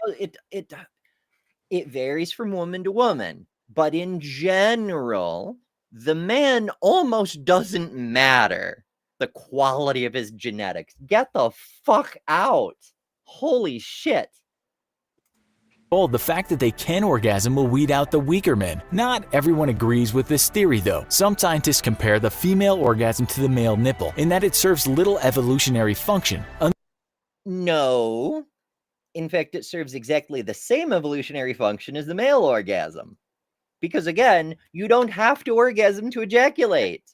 Speaker 2: varies from woman to woman, but in general, the man almost doesn't matter the quality of his genetics. Get the fuck out. Holy shit.
Speaker 4: The fact that they can orgasm will weed out the weaker men. Not everyone agrees with this theory though. Some scientists compare the female orgasm to the male nipple in that it serves little evolutionary function.
Speaker 2: No. In fact, it serves exactly the same evolutionary function as the male orgasm. Because again, you don't have to orgasm to ejaculate.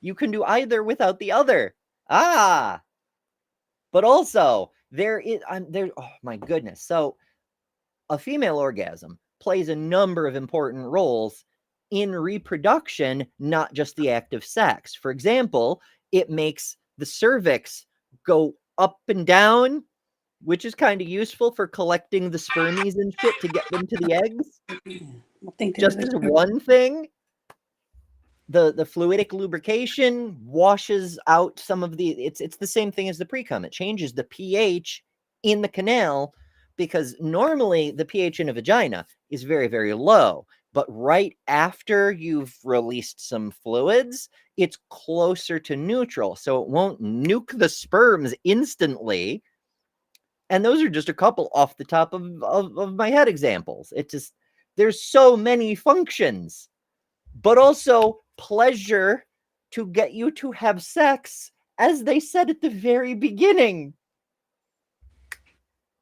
Speaker 2: You can do either without the other. But also, oh my goodness. So a female orgasm plays a number of important roles in reproduction, not just the act of sex. For example, it makes the cervix go up and down, which is kind of useful for collecting the spermies and shit to get them to the eggs. Just as one thing, the fluidic lubrication washes out some of the, it's the same thing as the pre-cum. It changes the pH in the canal, because normally the pH in a vagina is very, very low. But right after you've released some fluids, it's closer to neutral. So it won't nuke the sperms instantly. And those are just a couple off the top of my head examples. There's so many functions, but also pleasure to get you to have sex, as they said at the very beginning.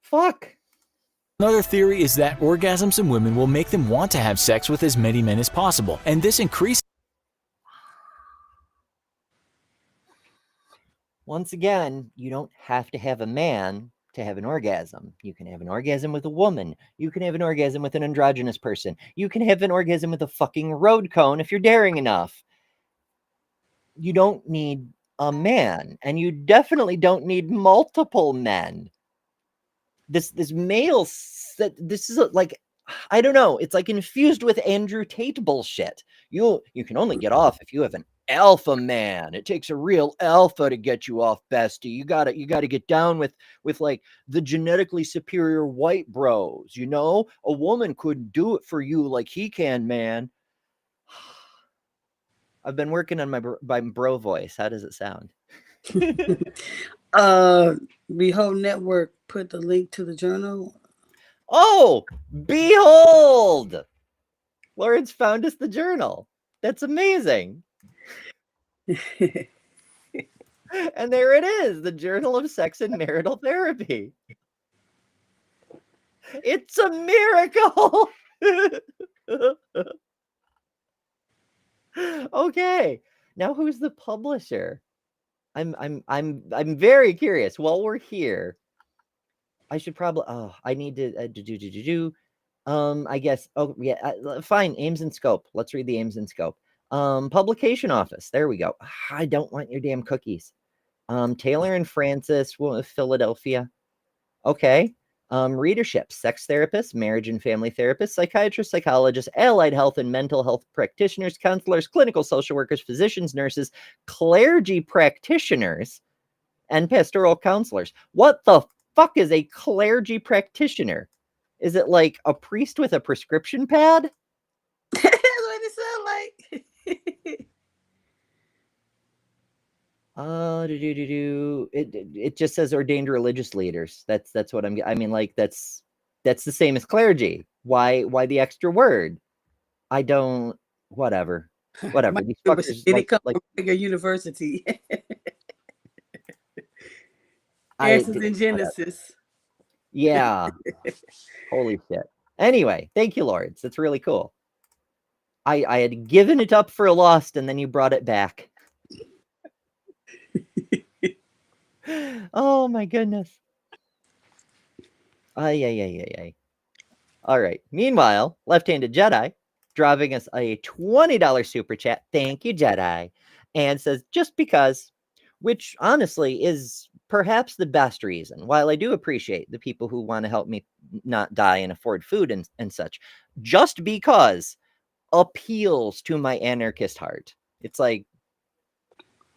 Speaker 2: Fuck.
Speaker 4: Another theory is that orgasms in women will make them want to have sex with as many men as possible, and this increases.
Speaker 2: Once again, you don't have to have a man to have an orgasm. You can have an orgasm with a woman. You can have an orgasm with an androgynous person. You can have an orgasm with a fucking road cone if you're daring enough. You don't need a man, and you definitely don't need multiple men. This male, this is like, I don't know. It's like infused with Andrew Tate bullshit. You can only get off if you have an alpha man. It takes a real alpha to get you off, bestie. You gotta get down with like the genetically superior white bros. You know, a woman couldn't do it for you like he can, man. I've been working on my bro voice. How does it sound?
Speaker 3: Behold Network put the link to the journal.
Speaker 2: Oh, behold! Lawrence found us the journal. That's amazing. And there it is, the Journal of Sex and Marital Therapy. It's a miracle. Okay, now who's the publisher? I'm very curious. While we're here, I should probably. Oh, I need to do. I guess. Oh yeah, fine. Aims and scope. Let's read the aims and scope. Publication office. There we go. I don't want your damn cookies. Taylor and Francis, Philadelphia. Okay. Readership, sex therapists, marriage and family therapists, psychiatrists, psychologists, allied health and mental health practitioners, counselors, clinical social workers, physicians, nurses, clergy practitioners, and pastoral counselors. What the fuck is a clergy practitioner? Is it like a priest with a prescription pad?
Speaker 3: That's what it sounds like.
Speaker 2: It just says ordained religious leaders. That's what I mean, like that's the same as clergy. Why the extra word? I don't. Whatever. These fuckers
Speaker 3: Did it come from a university? Answers in Genesis.
Speaker 2: Yeah. Holy shit. Anyway, thank you, Lords. That's really cool. I had given it up for lost, and then you brought it back. Oh my goodness. Ay. All right. Meanwhile, Left-Handed Jedi dropping us a $20 super chat. Thank you, Jedi. And says, just because, which honestly is perhaps the best reason. While I do appreciate the people who want to help me not die and afford food and such, just because appeals to my anarchist heart. It's like,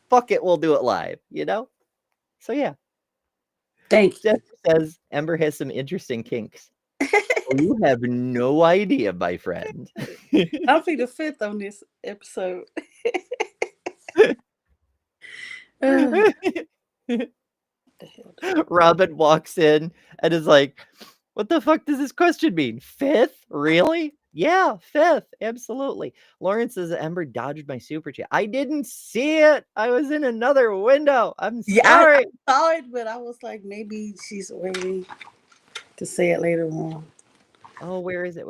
Speaker 2: fuck it, we'll do it live, you know? So yeah.
Speaker 3: Thank you.
Speaker 2: Jeff says Ember has some interesting kinks. Well, you have no idea, my friend.
Speaker 3: I'll be the 5th on this episode.
Speaker 2: Robin walks in and is like, what the fuck does this question mean? 5th? Really? Yeah, 5th. Absolutely. Lawrence says Ember dodged my super chat. I didn't see it. I was in another window. I'm sorry.
Speaker 3: I saw it, but I was like, maybe she's waiting to say it later on.
Speaker 2: Oh, where is it?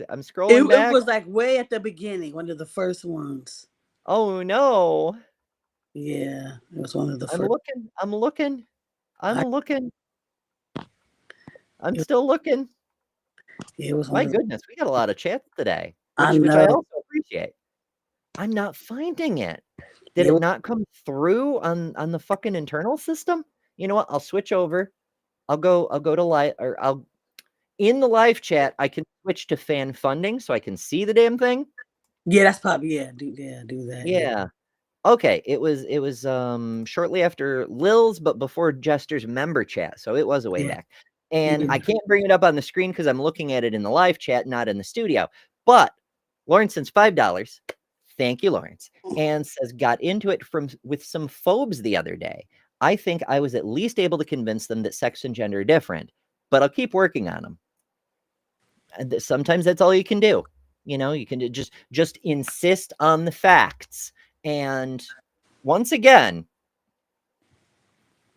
Speaker 2: I'm scrolling back.
Speaker 3: It was like way at the beginning, one of the first ones.
Speaker 2: Oh no.
Speaker 3: Yeah, it was one of the first.
Speaker 2: I'm looking. I'm still looking.
Speaker 3: It was
Speaker 2: My goodness, we got a lot of chats today, which I also appreciate. I'm not finding it. Did it not come through on the fucking internal system? You know what? I'll switch over. I'll go to live, or I'll in the live chat. I can switch to fan funding so I can see the damn thing.
Speaker 3: Yeah, that's probably do that.
Speaker 2: Yeah. Okay, it was shortly after Lil's, but before Jester's member chat, so it was a way back. And I can't bring it up on the screen because I'm looking at it in the live chat, not in the studio. But Lawrence sends $5. Thank you, Lawrence. And says got into it with some phobes the other day. I think I was at least able to convince them that sex and gender are different, but I'll keep working on them. And sometimes that's all you can do. You know, you can just insist on the facts. And once again,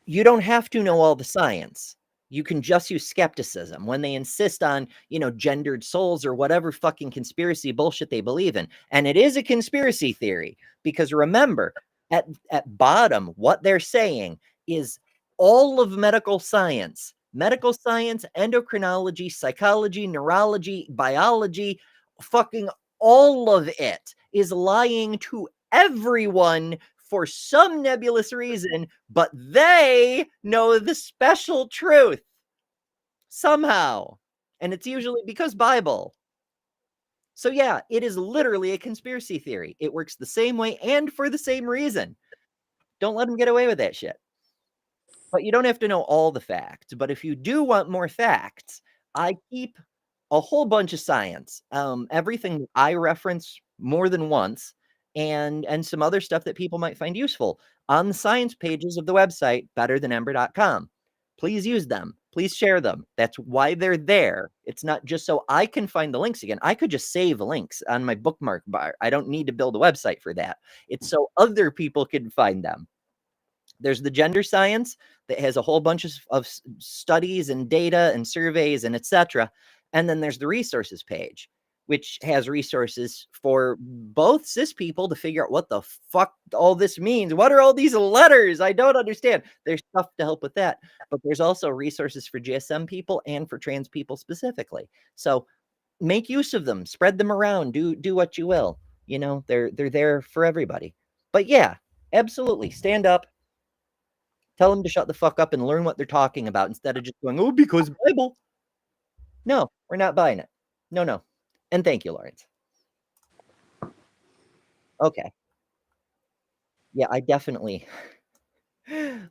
Speaker 2: you don't have to know all the science. You can just use skepticism when they insist on, gendered souls or whatever fucking conspiracy bullshit they believe in. And it is a conspiracy theory because remember, at bottom, what they're saying is all of medical science, endocrinology, psychology, neurology, biology, fucking all of it is lying to everyone for some nebulous reason, but they know the special truth somehow. And it's usually because Bible. So yeah, it is literally a conspiracy theory. It works the same way and for the same reason. Don't let them get away with that shit. But you don't have to know all the facts. But if you do want more facts, I keep a whole bunch of science. Everything I reference more than once. And some other stuff that people might find useful on the science pages of the website, betterthanember.com. Please use them. Please share them. That's why they're there. It's not just so I can find the links again. I could just save links on my bookmark bar. I don't need to build a website for that. It's so other people can find them. There's the gender science that has a whole bunch of studies and data and surveys and etc. And then there's the resources page, which has resources for both cis people to figure out what the fuck all this means. What are all these letters? I don't understand. There's stuff to help with that. But there's also resources for GSM people and for trans people specifically. So make use of them. Spread them around. Do what you will. They're there for everybody. But yeah, absolutely. Stand up. Tell them to shut the fuck up and learn what they're talking about instead of just going, oh, because Bible. No, we're not buying it. No. And thank you, Lawrence. Okay. Yeah, I definitely.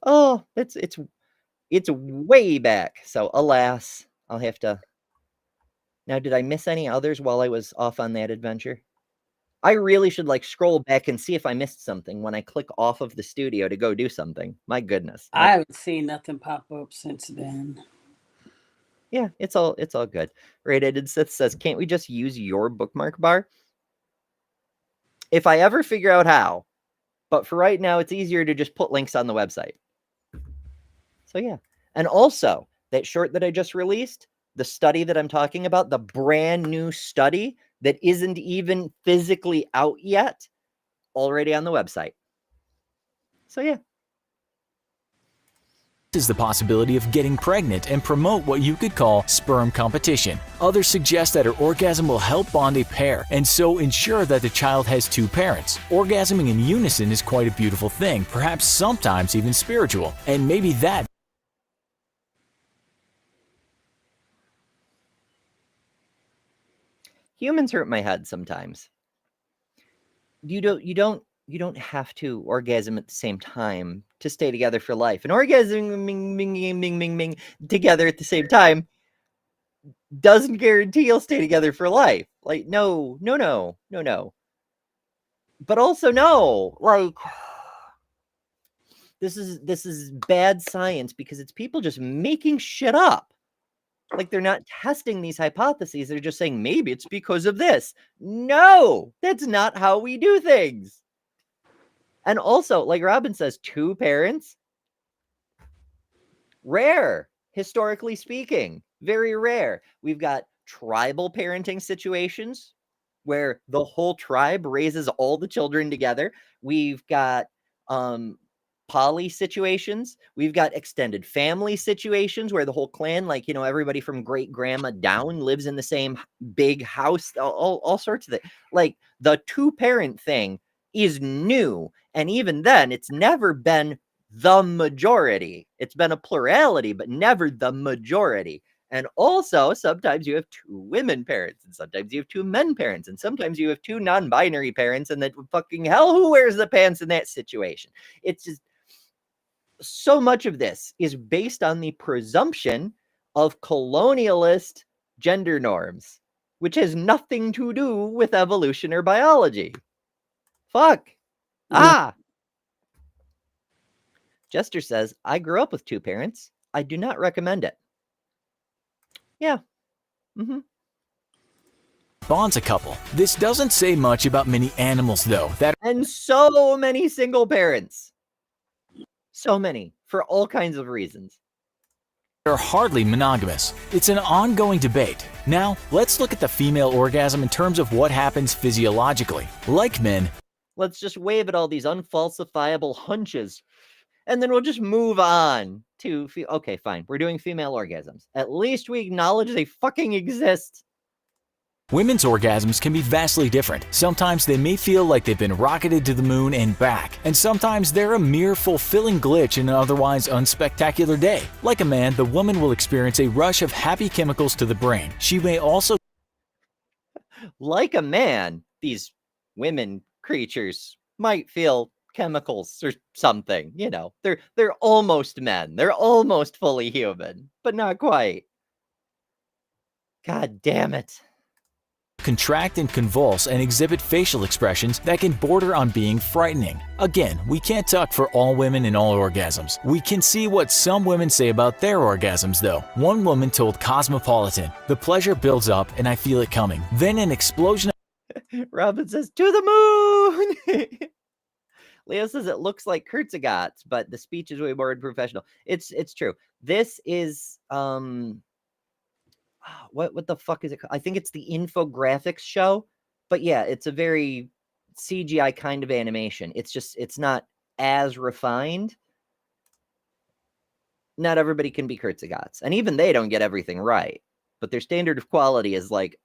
Speaker 2: Oh, it's way back. So alas, I'll have to. Now, did I miss any others while I was off on that adventure? I really should scroll back and see if I missed something when I click off of the studio to go do something. My goodness.
Speaker 3: I haven't seen nothing pop up since then.
Speaker 2: Yeah, it's all good. Rated Sith says, can't we just use your bookmark bar? If I ever figure out how. But for right now, it's easier to just put links on the website. So yeah. And also, that short that I just released, the study that I'm talking about, the brand new study that isn't even physically out yet, already on the website. So yeah.
Speaker 4: Is the possibility of getting pregnant and promote what you could call sperm competition. Others suggest that an orgasm will help bond a pair and so ensure that the child has two parents. Orgasming in unison is quite a beautiful thing, perhaps sometimes even spiritual, and maybe that
Speaker 2: Humans hurt my head sometimes. you don't have to orgasm at the same time to stay together for life. And orgasming together at the same time doesn't guarantee you'll stay together for life. Like, no. But also, no, like, this is bad science because it's people just making shit up. Like, they're not testing these hypotheses. They're just saying maybe it's because of this. No, that's not how we do things. And also, like Robin says, 2 parents, rare, historically speaking, very rare. We've got tribal parenting situations where the whole tribe raises all the children together. We've got poly situations. We've got extended family situations where the whole clan, like, everybody from great grandma down lives in the same big house, all sorts of it. Like, the 2-parent thing is new. And even then, it's never been the majority. It's been a plurality, but never the majority. And also, sometimes you have 2 women parents, and sometimes you have 2 men parents, and sometimes you have 2 non-binary parents, and then fucking hell, who wears the pants in that situation? It's just, so much of this is based on the presumption of colonialist gender norms, which has nothing to do with evolution or biology. Fuck. Ah. Jester says, I grew up with 2 parents. I do not recommend it. Yeah.
Speaker 4: Bonds a couple. This doesn't say much about many animals, though, that
Speaker 2: And so many single parents. So many, for all kinds of reasons.
Speaker 4: are hardly monogamous. It's an ongoing debate. Now, let's look at the female orgasm in terms of what happens physiologically. Like men,
Speaker 2: Let's just wave at all these unfalsifiable hunches, and then we'll just move on to okay, fine. We're doing female orgasms. At least we acknowledge they fucking exist.
Speaker 4: women's orgasms can be vastly different. Sometimes they may feel like they've been rocketed to the moon and back, and sometimes they're a mere fulfilling glitch in an otherwise unspectacular day. Like a man, the woman will experience a rush of happy chemicals to the brain. She may also
Speaker 2: Like a man, these women creatures might feel chemicals or something. They're almost men. They're almost fully human, but not quite. God damn it.
Speaker 4: contract and convulse and exhibit facial expressions that can border on being frightening. Again, we can't talk for all women in all orgasms. We can see what some women say about their orgasms, though. One woman told Cosmopolitan, "The pleasure builds up and I feel it coming. Then an explosion."
Speaker 2: Robin says, to the moon! Leo says it looks like Kurtzegotz, but the speech is way more unprofessional. It's true. This is what the fuck is it called? I think it's the infographics show. But yeah, it's a very CGI kind of animation. It's not as refined. Not everybody can be Kurtzegotz, and even they don't get everything right. But their standard of quality is like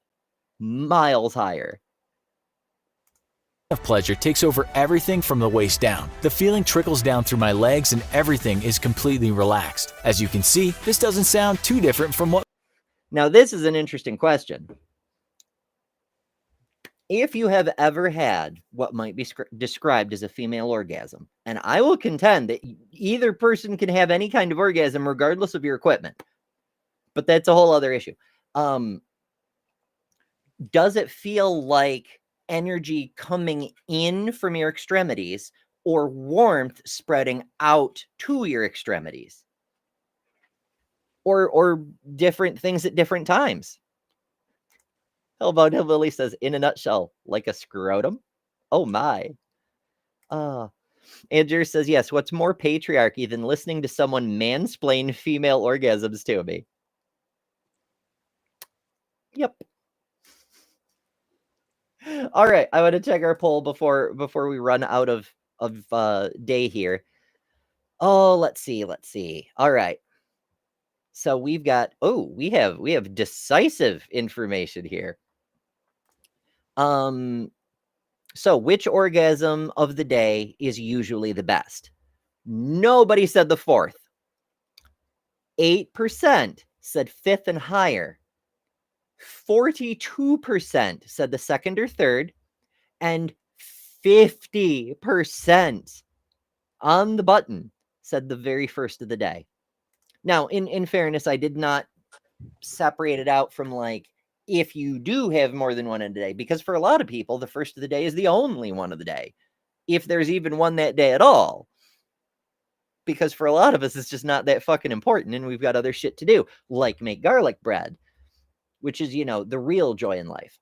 Speaker 2: miles higher.
Speaker 4: Of pleasure takes over everything from the waist down. The feeling trickles down through my legs and everything is completely relaxed. As you can see, this doesn't sound too different from what.
Speaker 2: Now, this is an interesting question. If you have ever had what might be described as a female orgasm, and I will contend that either person can have any kind of orgasm regardless of your equipment, but that's a whole other issue. Does it feel like energy coming in from your extremities or warmth spreading out to your extremities? Or different things at different times? How about Lily says, in a nutshell, like a scrotum? Oh my. Andrew says, yes, what's more patriarchy than listening to someone mansplain female orgasms to me? Yep. All right, I want to check our poll before we run out of day here. Oh, let's see. All right. So we've got we have decisive information here. So which orgasm of the day is usually the best? Nobody said the fourth. 8% said fifth and higher. 42% said the second or third, and 50% on the button said the very first of the day. Now, in fairness, I did not separate it out from like if you do have more than one in a day, because for a lot of people, the first of the day is the only one of the day, if there's even one that day at all. Because for a lot of us, it's just not that fucking important, and we've got other shit to do, like make garlic bread, which is, you know, the real joy in life.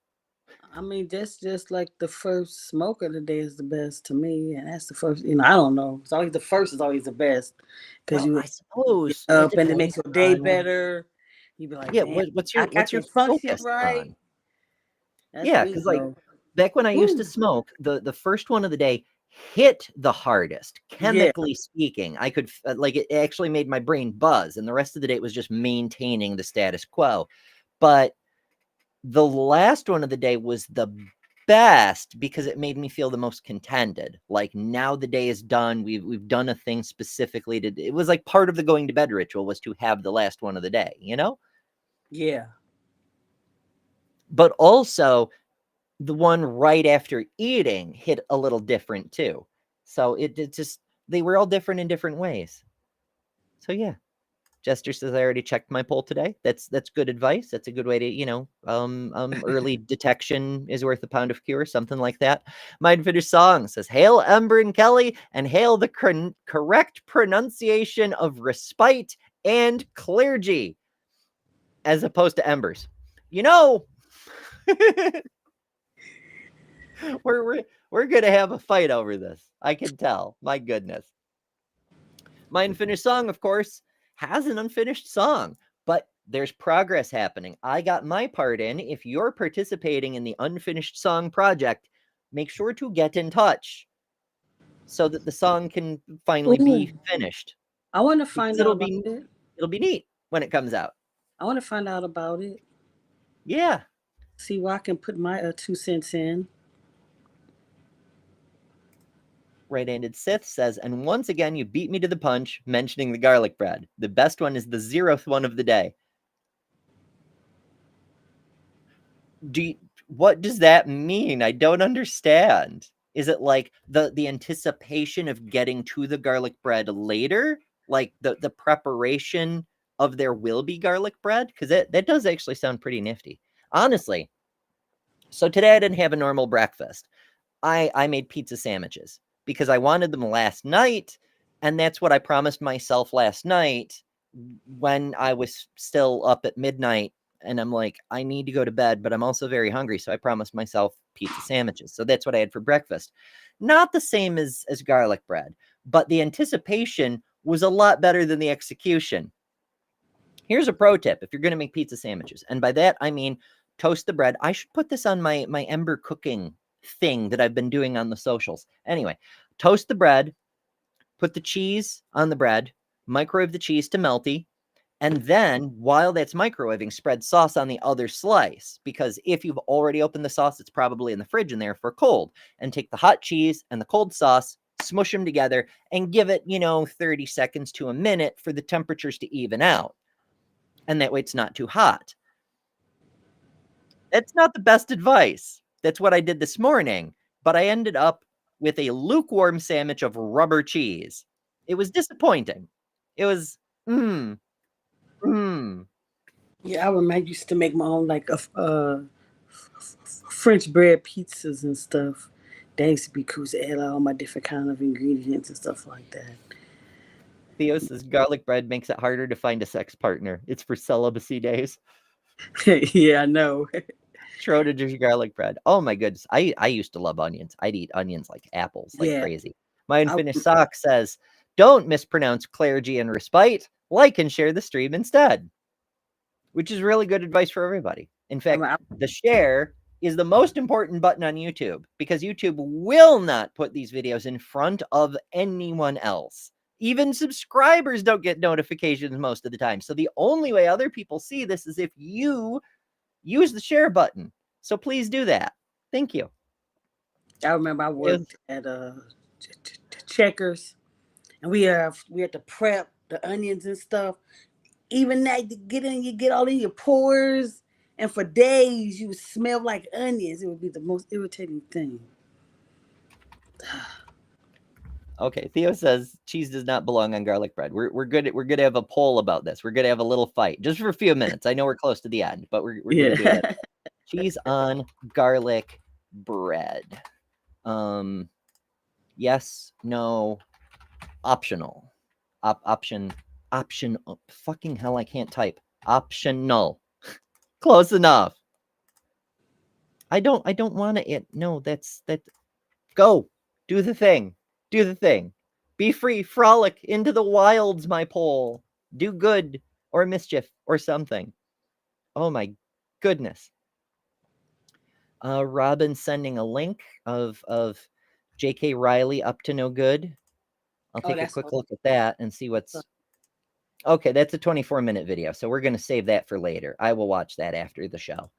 Speaker 3: I mean, that's just like the first smoke of the day is the best to me, and that's the first. You know, I don't know. It's always the first is always the best because
Speaker 2: Well,
Speaker 3: you
Speaker 2: I suppose it
Speaker 3: up and it makes
Speaker 2: depends
Speaker 3: your day
Speaker 2: on,
Speaker 3: better. You be like,
Speaker 2: yeah,
Speaker 3: damn,
Speaker 2: what's
Speaker 3: I
Speaker 2: your
Speaker 3: can function
Speaker 2: focus
Speaker 3: right.
Speaker 2: on?
Speaker 3: That's
Speaker 2: Yeah,
Speaker 3: me
Speaker 2: because like
Speaker 3: though.
Speaker 2: back when I used to
Speaker 3: Ooh,
Speaker 2: smoke, the first one of the day hit the hardest,
Speaker 3: yeah,
Speaker 2: chemically speaking. I could like it actually made my brain buzz, and the rest of the day it was just maintaining the status quo. But the last one of the day was the best because it made me feel the most contented. Like now the day is done. We've done a thing specifically to. It was like part of the going to bed ritual was to have the last one of the day. You know.
Speaker 3: yeah.
Speaker 2: But also the one right after eating hit a little different too. So it just they were all different in different ways. So yeah. Jester says I already checked my poll today. That's good advice. That's a good way to, you know, early detection is worth a pound of cure, something like that. Mindfitter Song says, "Hail Ember and Kelly, and hail the correct pronunciation of respite and clergy, as opposed to embers." You know, we're gonna have a fight over this. I can tell. My goodness. My unfinished song, of course, has an unfinished song, but there's progress happening. I got my part in. If you're participating in the unfinished song project, make sure to get in touch so that the song can finally be
Speaker 3: Ooh,
Speaker 2: finished,
Speaker 3: I want to
Speaker 2: because
Speaker 3: find out about it.
Speaker 2: it'll be neat when it comes out.
Speaker 3: I want to find out about it.
Speaker 2: Yeah.
Speaker 3: See where I can put my 2 cents in.
Speaker 2: Right-handed Sith says, "And once again, you beat me to the punch, mentioning the garlic bread. The best one is the 0th one of the day." What does that mean? I don't understand. Is it like the anticipation of getting to the garlic bread later? Like the preparation of there will be garlic bread? Because that does actually sound pretty nifty. Honestly. So today I didn't have a normal breakfast. I made pizza sandwiches because I wanted them last night, and that's what I promised myself last night when I was still up at midnight, and I'm like, I need to go to bed, but I'm also very hungry, so I promised myself pizza sandwiches. So that's what I had for breakfast. Not the same as garlic bread, but the anticipation was a lot better than the execution. Here's a pro tip if you're going to make pizza sandwiches, and by that I mean toast the bread. I should put this on my Ember cooking thing that I've been doing on the socials. Anyway, toast the bread, put the cheese on the bread, microwave the cheese to melty, and then while that's microwaving, spread sauce on the other slice, because if you've already opened the sauce, it's probably in the fridge and therefore cold. And take the hot cheese and the cold sauce, smush them together, and give it, 30 seconds to a minute for the temperatures to even out. And that way it's not too hot. That's not the best advice. That's what I did this morning, but I ended up with a lukewarm sandwich of rubber cheese. It was disappointing. It was,
Speaker 3: Yeah, I remember I used to make my own like French bread pizzas and stuff. That used to be cool to add all my different kind of ingredients and stuff like that.
Speaker 2: Theo says garlic bread makes it harder to find a sex partner. It's for celibacy days.
Speaker 3: Yeah, I know.
Speaker 2: Schrodinger's garlic bread. Oh my goodness. I used to love onions. I'd eat onions like apples, like
Speaker 3: Yeah,
Speaker 2: crazy. My
Speaker 3: I,
Speaker 2: unfinished sock says, "Don't mispronounce clergy and respite. Like and share the stream instead." Which is really good advice for everybody. In
Speaker 3: I,
Speaker 2: fact,
Speaker 3: I,
Speaker 2: the share is the most important button on YouTube, because YouTube will not put these videos in front of anyone else. Even subscribers don't get notifications most of the time. So the only way other people see this is if you use the share button. So please do that. Thank you.
Speaker 3: I remember I worked at Checkers, and we had to prep the onions and stuff. Even that you get all in your pores, and for days you would smell like onions. It would be the most irritating thing.
Speaker 2: Okay, Theo says cheese does not belong on garlic bread. We're good. We're gonna have a poll about this. We're gonna have a little fight just for a few minutes. I know we're close to the end, but we're gonna do that. Cheese on garlic bread. Yes, no, optional. Option. Fucking hell, I can't type. Optional. Close enough. I don't want to. No, that's. Go. Do the thing. Do the thing. Be free. Frolic into the wilds, my pole. Do good or mischief or something. Oh my goodness. Robin sending a link of J.K. Riley up to no good. I'll take a quick look at that and see what's... Okay, that's a 24-minute video, so we're going to save that for later. I will watch that after the show.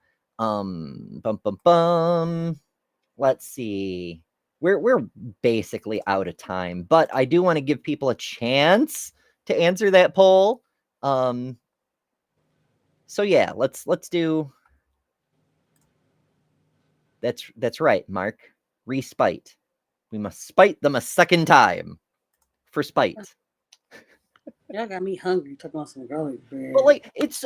Speaker 2: Let's see. We're basically out of time, but I do want to give people a chance to answer that poll. So yeah, let's do... That's right, Mark. Respite. We must spite them a second time for spite.
Speaker 3: Y'all got me hungry talking about some garlic bread.
Speaker 2: But like it's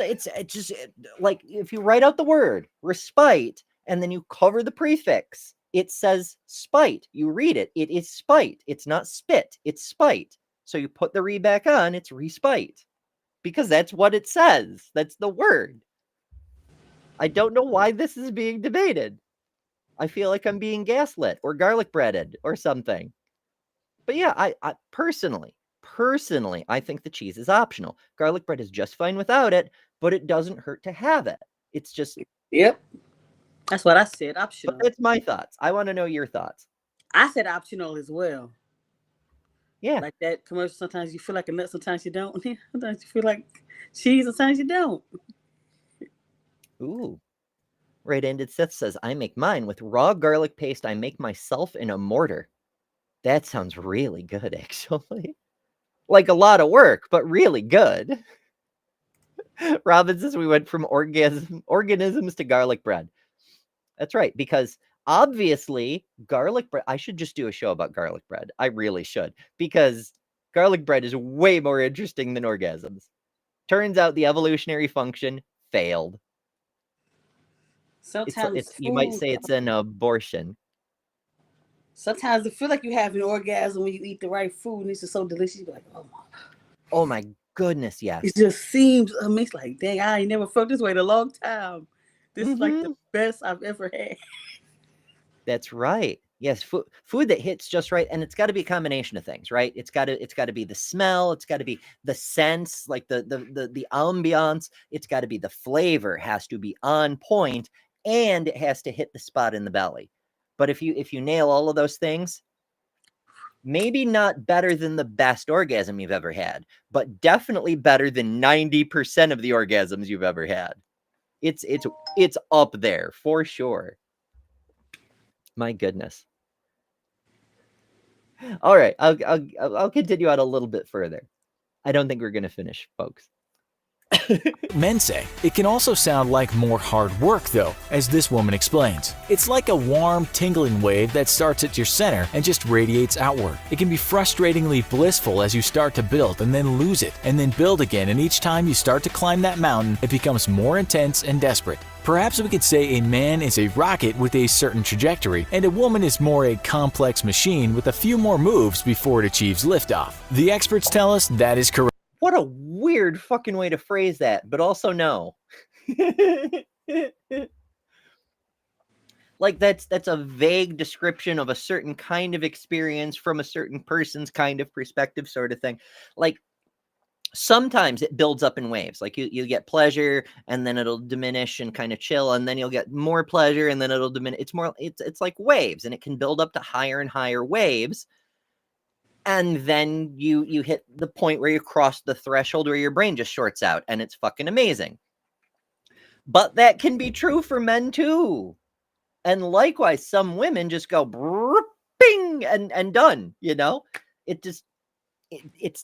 Speaker 2: just like if you write out the word respite and then you cover the prefix, it says spite. You read it, it is spite. It's not spit, it's spite. So you put the re back on, it's respite. Because that's what it says. That's the word. I don't know why this is being debated. I feel like I'm being gaslit or garlic breaded or something. But yeah, I personally, I think the cheese is optional. Garlic bread is just fine without it, but it doesn't hurt to have it. It's just...
Speaker 3: Yep. That's what I said, optional.
Speaker 2: But that's my thoughts. I want to know your thoughts.
Speaker 3: I said optional as well.
Speaker 2: Yeah.
Speaker 3: Like that commercial, sometimes you feel like a nut, sometimes you don't. Sometimes you feel like cheese, sometimes you don't.
Speaker 2: Ooh. Right-ended Sith says, I make mine with raw garlic paste I make myself in a mortar. That sounds really good, actually. Like a lot of work, but really good. Robin says we went from organisms to garlic bread. That's right, because obviously garlic bread... I should just do a show about garlic bread. I really should, because garlic bread is way more interesting than orgasms. Turns out the evolutionary function failed.
Speaker 3: Sometimes
Speaker 2: you might say it's an abortion.
Speaker 3: Sometimes I feel like you have an orgasm when you eat the right food, and it's just so delicious. You're like,
Speaker 2: oh my goodness, yes.
Speaker 3: It just seems amazing. Like, dang, I ain't never felt this way in a long time. This is like the best I've ever had.
Speaker 2: That's right. Yes, food that hits just right, and it's got to be a combination of things, right? It's got to be the smell, it's got to be the sense, like the ambiance. It's got to be the flavor, has to be on point, and it has to hit the spot in the belly. But if you nail all of those things, maybe not better than the best orgasm you've ever had, but definitely better than 90% of the orgasms you've ever had. It's up there for sure. My goodness. All right, I'll continue on a little bit further. I don't think we're going to finish, folks.
Speaker 4: Men say it can also sound like more hard work though, as this woman explains. It's like a warm, tingling wave that starts at your center and just radiates outward. It can be frustratingly blissful as you start to build and then lose it, and then build again, and each time you start to climb that mountain, it becomes more intense and desperate. Perhaps we could say a man is a rocket with a certain trajectory, and a woman is more a complex machine with a few more moves before it achieves liftoff. The experts tell us that is correct.
Speaker 2: What a weird fucking way to phrase that, but also no. Like that's a vague description of a certain kind of experience from a certain person's kind of perspective, sort of thing. Like sometimes it builds up in waves. Like you get pleasure and then it'll diminish and kind of chill, and then you'll get more pleasure and then it'll diminish. It's like waves, and it can build up to higher and higher waves. And then you hit the point where you cross the threshold where your brain just shorts out, and it's fucking amazing. But that can be true for men too. And likewise, some women just go bing and done, you know? It's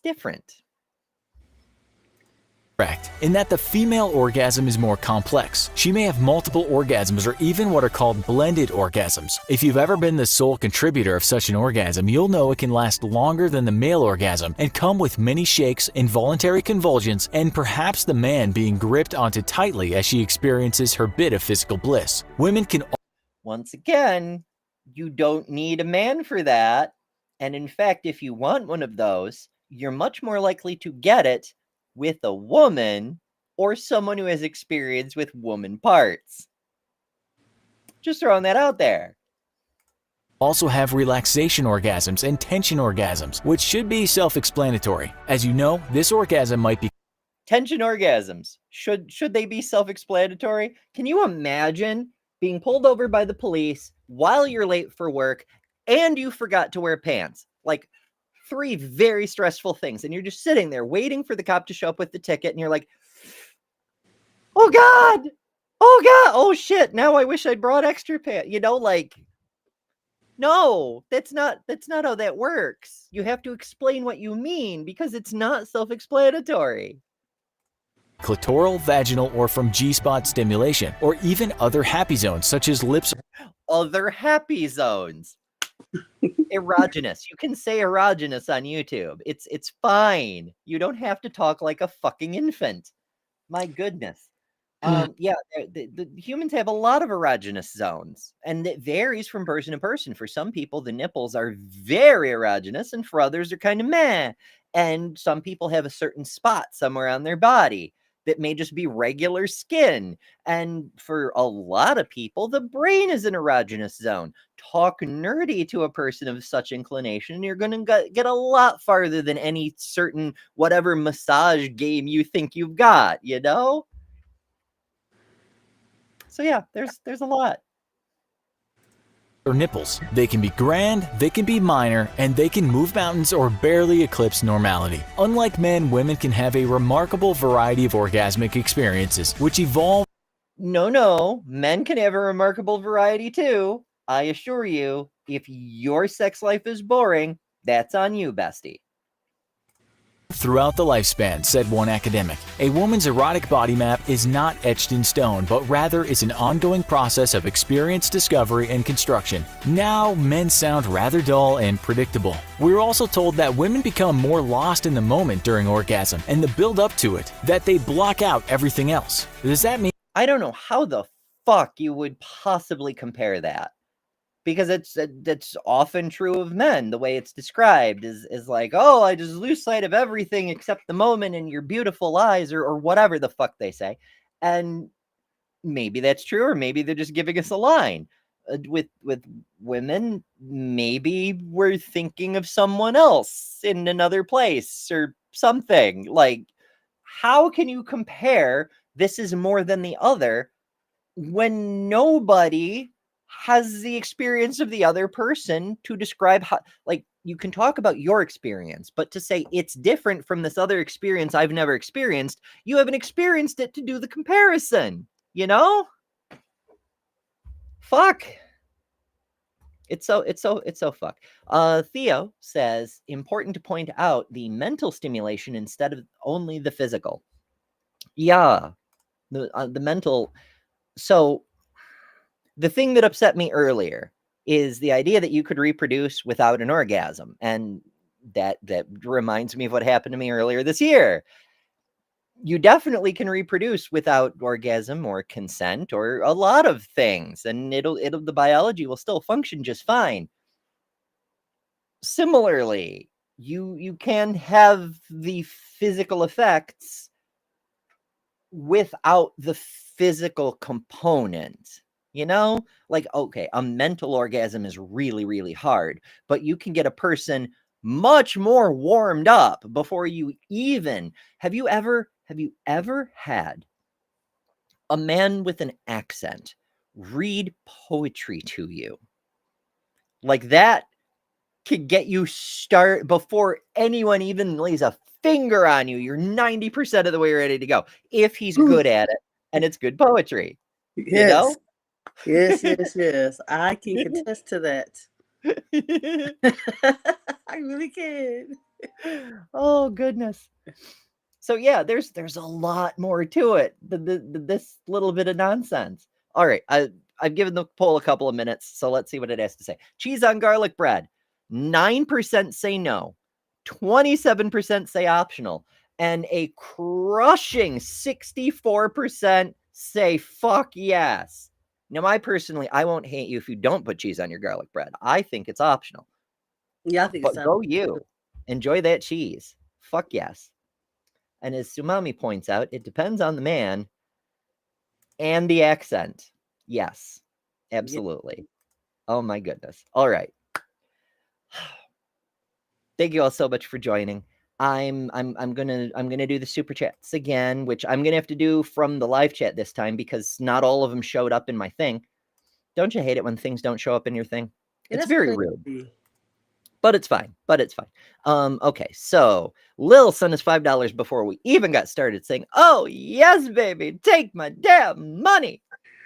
Speaker 2: different.
Speaker 4: Correct. in that the female orgasm is more complex. She may have multiple orgasms or even what are called blended orgasms. If you've ever been the sole contributor of such an orgasm, you'll know it can last longer than the male orgasm and come with many shakes, involuntary convulsions, and perhaps the man being gripped onto tightly as she experiences her bit of physical bliss. Women can
Speaker 2: Once again, you don't need a man for that. And in fact, if you want one of those, you're much more likely to get it with a woman or someone who has experience with woman parts. Just throwing that out there.
Speaker 4: also have relaxation orgasms and tension orgasms, which should be self-explanatory. As you know, this orgasm might be
Speaker 2: Tension orgasms. Should they be self-explanatory? Can you imagine being pulled over by the police while you're late for work and you forgot to wear pants? Like 3 very stressful things. And you're just sitting there waiting for the cop to show up with the ticket. And you're like, oh God, oh shit. Now I wish I'd brought extra pants. Like, no, that's not how that works. You have to explain what you mean because it's not self-explanatory.
Speaker 4: clitoral, vaginal, or from G-spot stimulation, or even other happy zones such as lips.
Speaker 2: Other happy zones. Erogenous. You can say erogenous on YouTube. It's fine. You don't have to talk like a fucking infant. My goodness. Yeah, the humans have a lot of erogenous zones, and it varies from person to person. For some people, the nipples are very erogenous, and for others, they're kind of meh. And some people have a certain spot somewhere on their body that may just be regular skin. And for a lot of people, the brain is an erogenous zone. Talk nerdy to a person of such inclination, and you're going to get a lot farther than any certain whatever massage game you think you've got, So yeah, there's a lot.
Speaker 4: Or nipples. They can be grand, they can be minor, and they can move mountains or barely eclipse normality. Unlike men, women can have a remarkable variety of orgasmic experiences, which evolve.
Speaker 2: No, men can have a remarkable variety too. I assure you, if your sex life is boring, that's on you, bestie.
Speaker 4: Throughout the lifespan, said one academic. A woman's erotic body map is not etched in stone, but rather is an ongoing process of experience, discovery, and construction. Now, men sound rather dull and predictable. We're also told that women become more lost in the moment during orgasm and the build up to it, that they block out everything else. Does that mean?
Speaker 2: I don't know how the fuck you would possibly compare that. Because that's often true of men. The way it's described is like, oh, I just lose sight of everything except the moment in your beautiful eyes, or whatever the fuck they say. And maybe that's true, or maybe they're just giving us a line. With women, maybe we're thinking of someone else in another place or something. Like, how can you compare this is more than the other when nobody has the experience of the other person to describe how? Like, you can talk about your experience, but to say it's different from this other experience I've never experienced, you haven't experienced it to do the comparison, Fuck. It's so fuck. Theo says, important to point out the mental stimulation instead of only the physical. Yeah, the mental. So the thing that upset me earlier is the idea that you could reproduce without an orgasm. And that reminds me of what happened to me earlier this year. You definitely can reproduce without orgasm or consent or a lot of things, and the biology will still function just fine. Similarly, you can have the physical effects without the physical component. Like, okay, a mental orgasm is really, really hard, but you can get a person much more warmed up before you even. Have you ever had a man with an accent read poetry to you? Like, that could get you start before anyone even lays a finger on you. You're 90% of the way ready to go if he's good at it and it's good poetry.
Speaker 3: Yes. Yes. I can contest to that. I really can.
Speaker 2: Oh, goodness. So yeah, there's a lot more to it than this little bit of nonsense. All right, I've given the poll a couple of minutes, so let's see what it has to say. Cheese on garlic bread. 9% say no. 27% say optional. And a crushing 64% say fuck yes. Now, I won't hate you if you don't put cheese on your garlic bread. I think it's optional.
Speaker 3: Yeah, I think
Speaker 2: But
Speaker 3: it's
Speaker 2: go you. Enjoy that cheese. Fuck yes. And as Sumami points out, it depends on the man and the accent. Yes, absolutely. Oh my goodness. All right. Thank you all so much for joining. I'm gonna do the super chats again, which I'm gonna have to do from the live chat this time because not all of them showed up in my thing. Don't you hate it when things don't show up in your thing?
Speaker 3: Yeah,
Speaker 2: It's
Speaker 3: that's
Speaker 2: very
Speaker 3: crazy.
Speaker 2: rude. But it's fine. Okay, so Lil sent us $5 before we even got started saying, "Oh, yes, baby, take my damn money."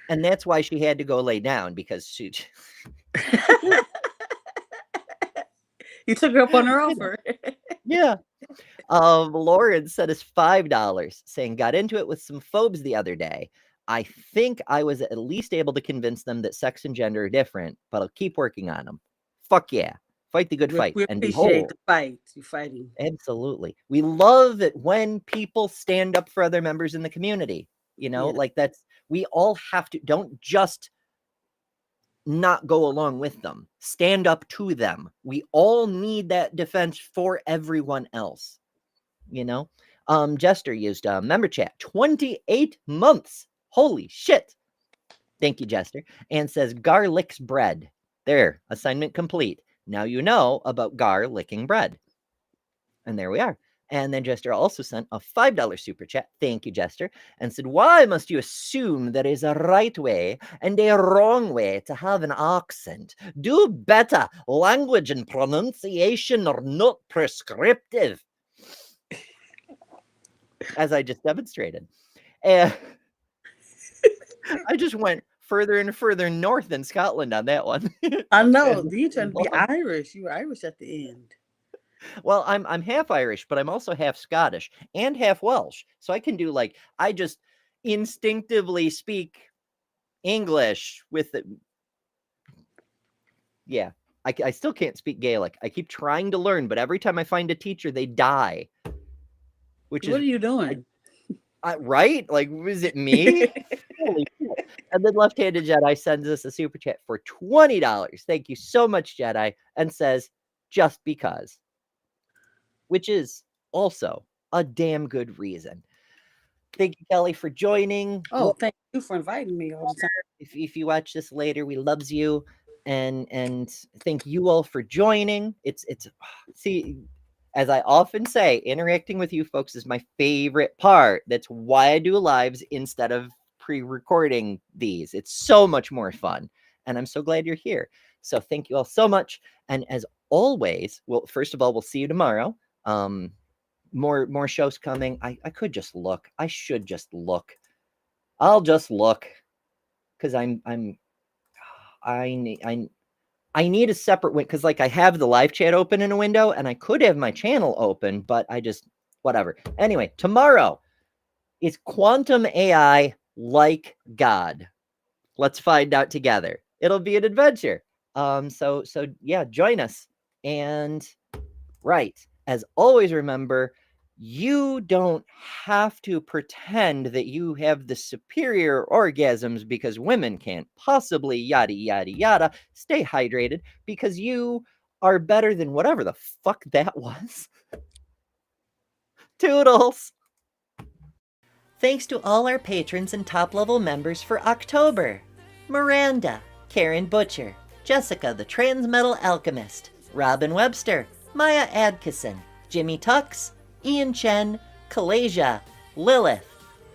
Speaker 2: And that's why she had to go lay down because she
Speaker 3: You took her up on her offer.
Speaker 2: Yeah. Lauren sent us $5 saying, "Got into it with some phobes the other day. I think I was at least able to convince them that sex and gender are different, but I'll keep working on them." Fuck yeah. Fight the good fight.
Speaker 3: We
Speaker 2: And
Speaker 3: appreciate
Speaker 2: behold,
Speaker 3: the fight. You're fighting.
Speaker 2: absolutely. We love it when people stand up for other members in the community.
Speaker 3: Yeah.
Speaker 2: Like we all have to, don't just not go along with them. Stand up to them. We all need that defense for everyone else. Jester used member chat 28 months. Holy shit. Thank you, Jester. And says Gar licks bread. There, assignment complete. Now you know about Gar licking bread. And there we are. And then Jester also sent a $5 super chat. Thank you, Jester. And said, "Why must you assume there is a right way and a wrong way to have an accent? Do better. Language and pronunciation are not prescriptive." As I just demonstrated. And I just went further and further north than Scotland on that one.
Speaker 3: I know. You trying to be Irish. You were Irish at the end.
Speaker 2: Well, I'm half Irish, but I'm also half Scottish and half Welsh. So I can do I just instinctively speak English with it. Yeah. I still can't speak Gaelic. I keep trying to learn, but every time I find a teacher, they die.
Speaker 3: What are you doing?
Speaker 2: Right? Was it me? Holy shit. And then Left-Handed Jedi sends us a super chat for $20. Thank you so much, Jedi. And says, "Just because." Which is also a damn good reason. Thank you, Kelly, for joining.
Speaker 3: Oh, thank you for inviting me all the time.
Speaker 2: If you watch this later, we loves you. And thank you all for joining. It's see, as I often say, interacting with you folks is my favorite part. That's why I do lives instead of pre-recording these. It's so much more fun. And I'm so glad you're here. So thank you all so much. And as always, first of all, we'll see you tomorrow. More shows coming. I could just look. I should just look. I'll just look. Because I need a separate window because I have the live chat open in a window and I could have my channel open, but I just whatever. Anyway, tomorrow is quantum AI like God. Let's find out together. It'll be an adventure. So yeah, join us. And right, as always, remember, you don't have to pretend that you have the superior orgasms because women can't possibly yada, yada, yada. Stay hydrated because you are better than whatever the fuck that was. Toodles. Thanks to all our patrons and top-level members for October. Miranda, Karen Butcher, Jessica the Transmetal Alchemist, Robin Webster, Maya Adkison, Jimmy Tux, Ian Chen, Kalasia, Lilith,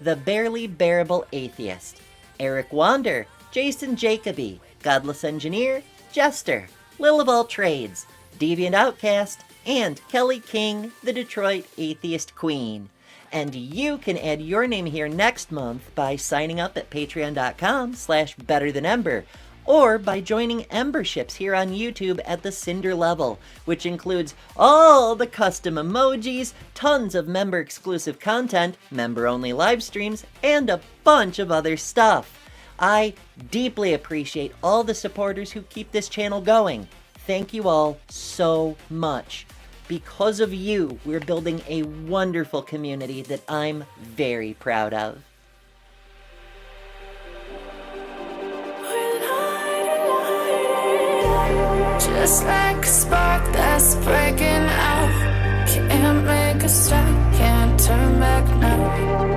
Speaker 2: The Barely Bearable Atheist, Eric Wander, Jason Jacoby, Godless Engineer, Jester, Lil of All Trades, Deviant Outcast, and Kelly King, the Detroit Atheist Queen. And you can add your name here next month by signing up at patreon.com/betterthanember. or by joining memberships here on YouTube at the Cinder level, which includes all the custom emojis, tons of member-exclusive content, member-only live streams, and a bunch of other stuff. I deeply appreciate all the supporters who keep this channel going. Thank you all so much. Because of you, we're building a wonderful community that I'm very proud of.
Speaker 1: Just like a spark that's breaking out. Can't make a stop, can't turn back now.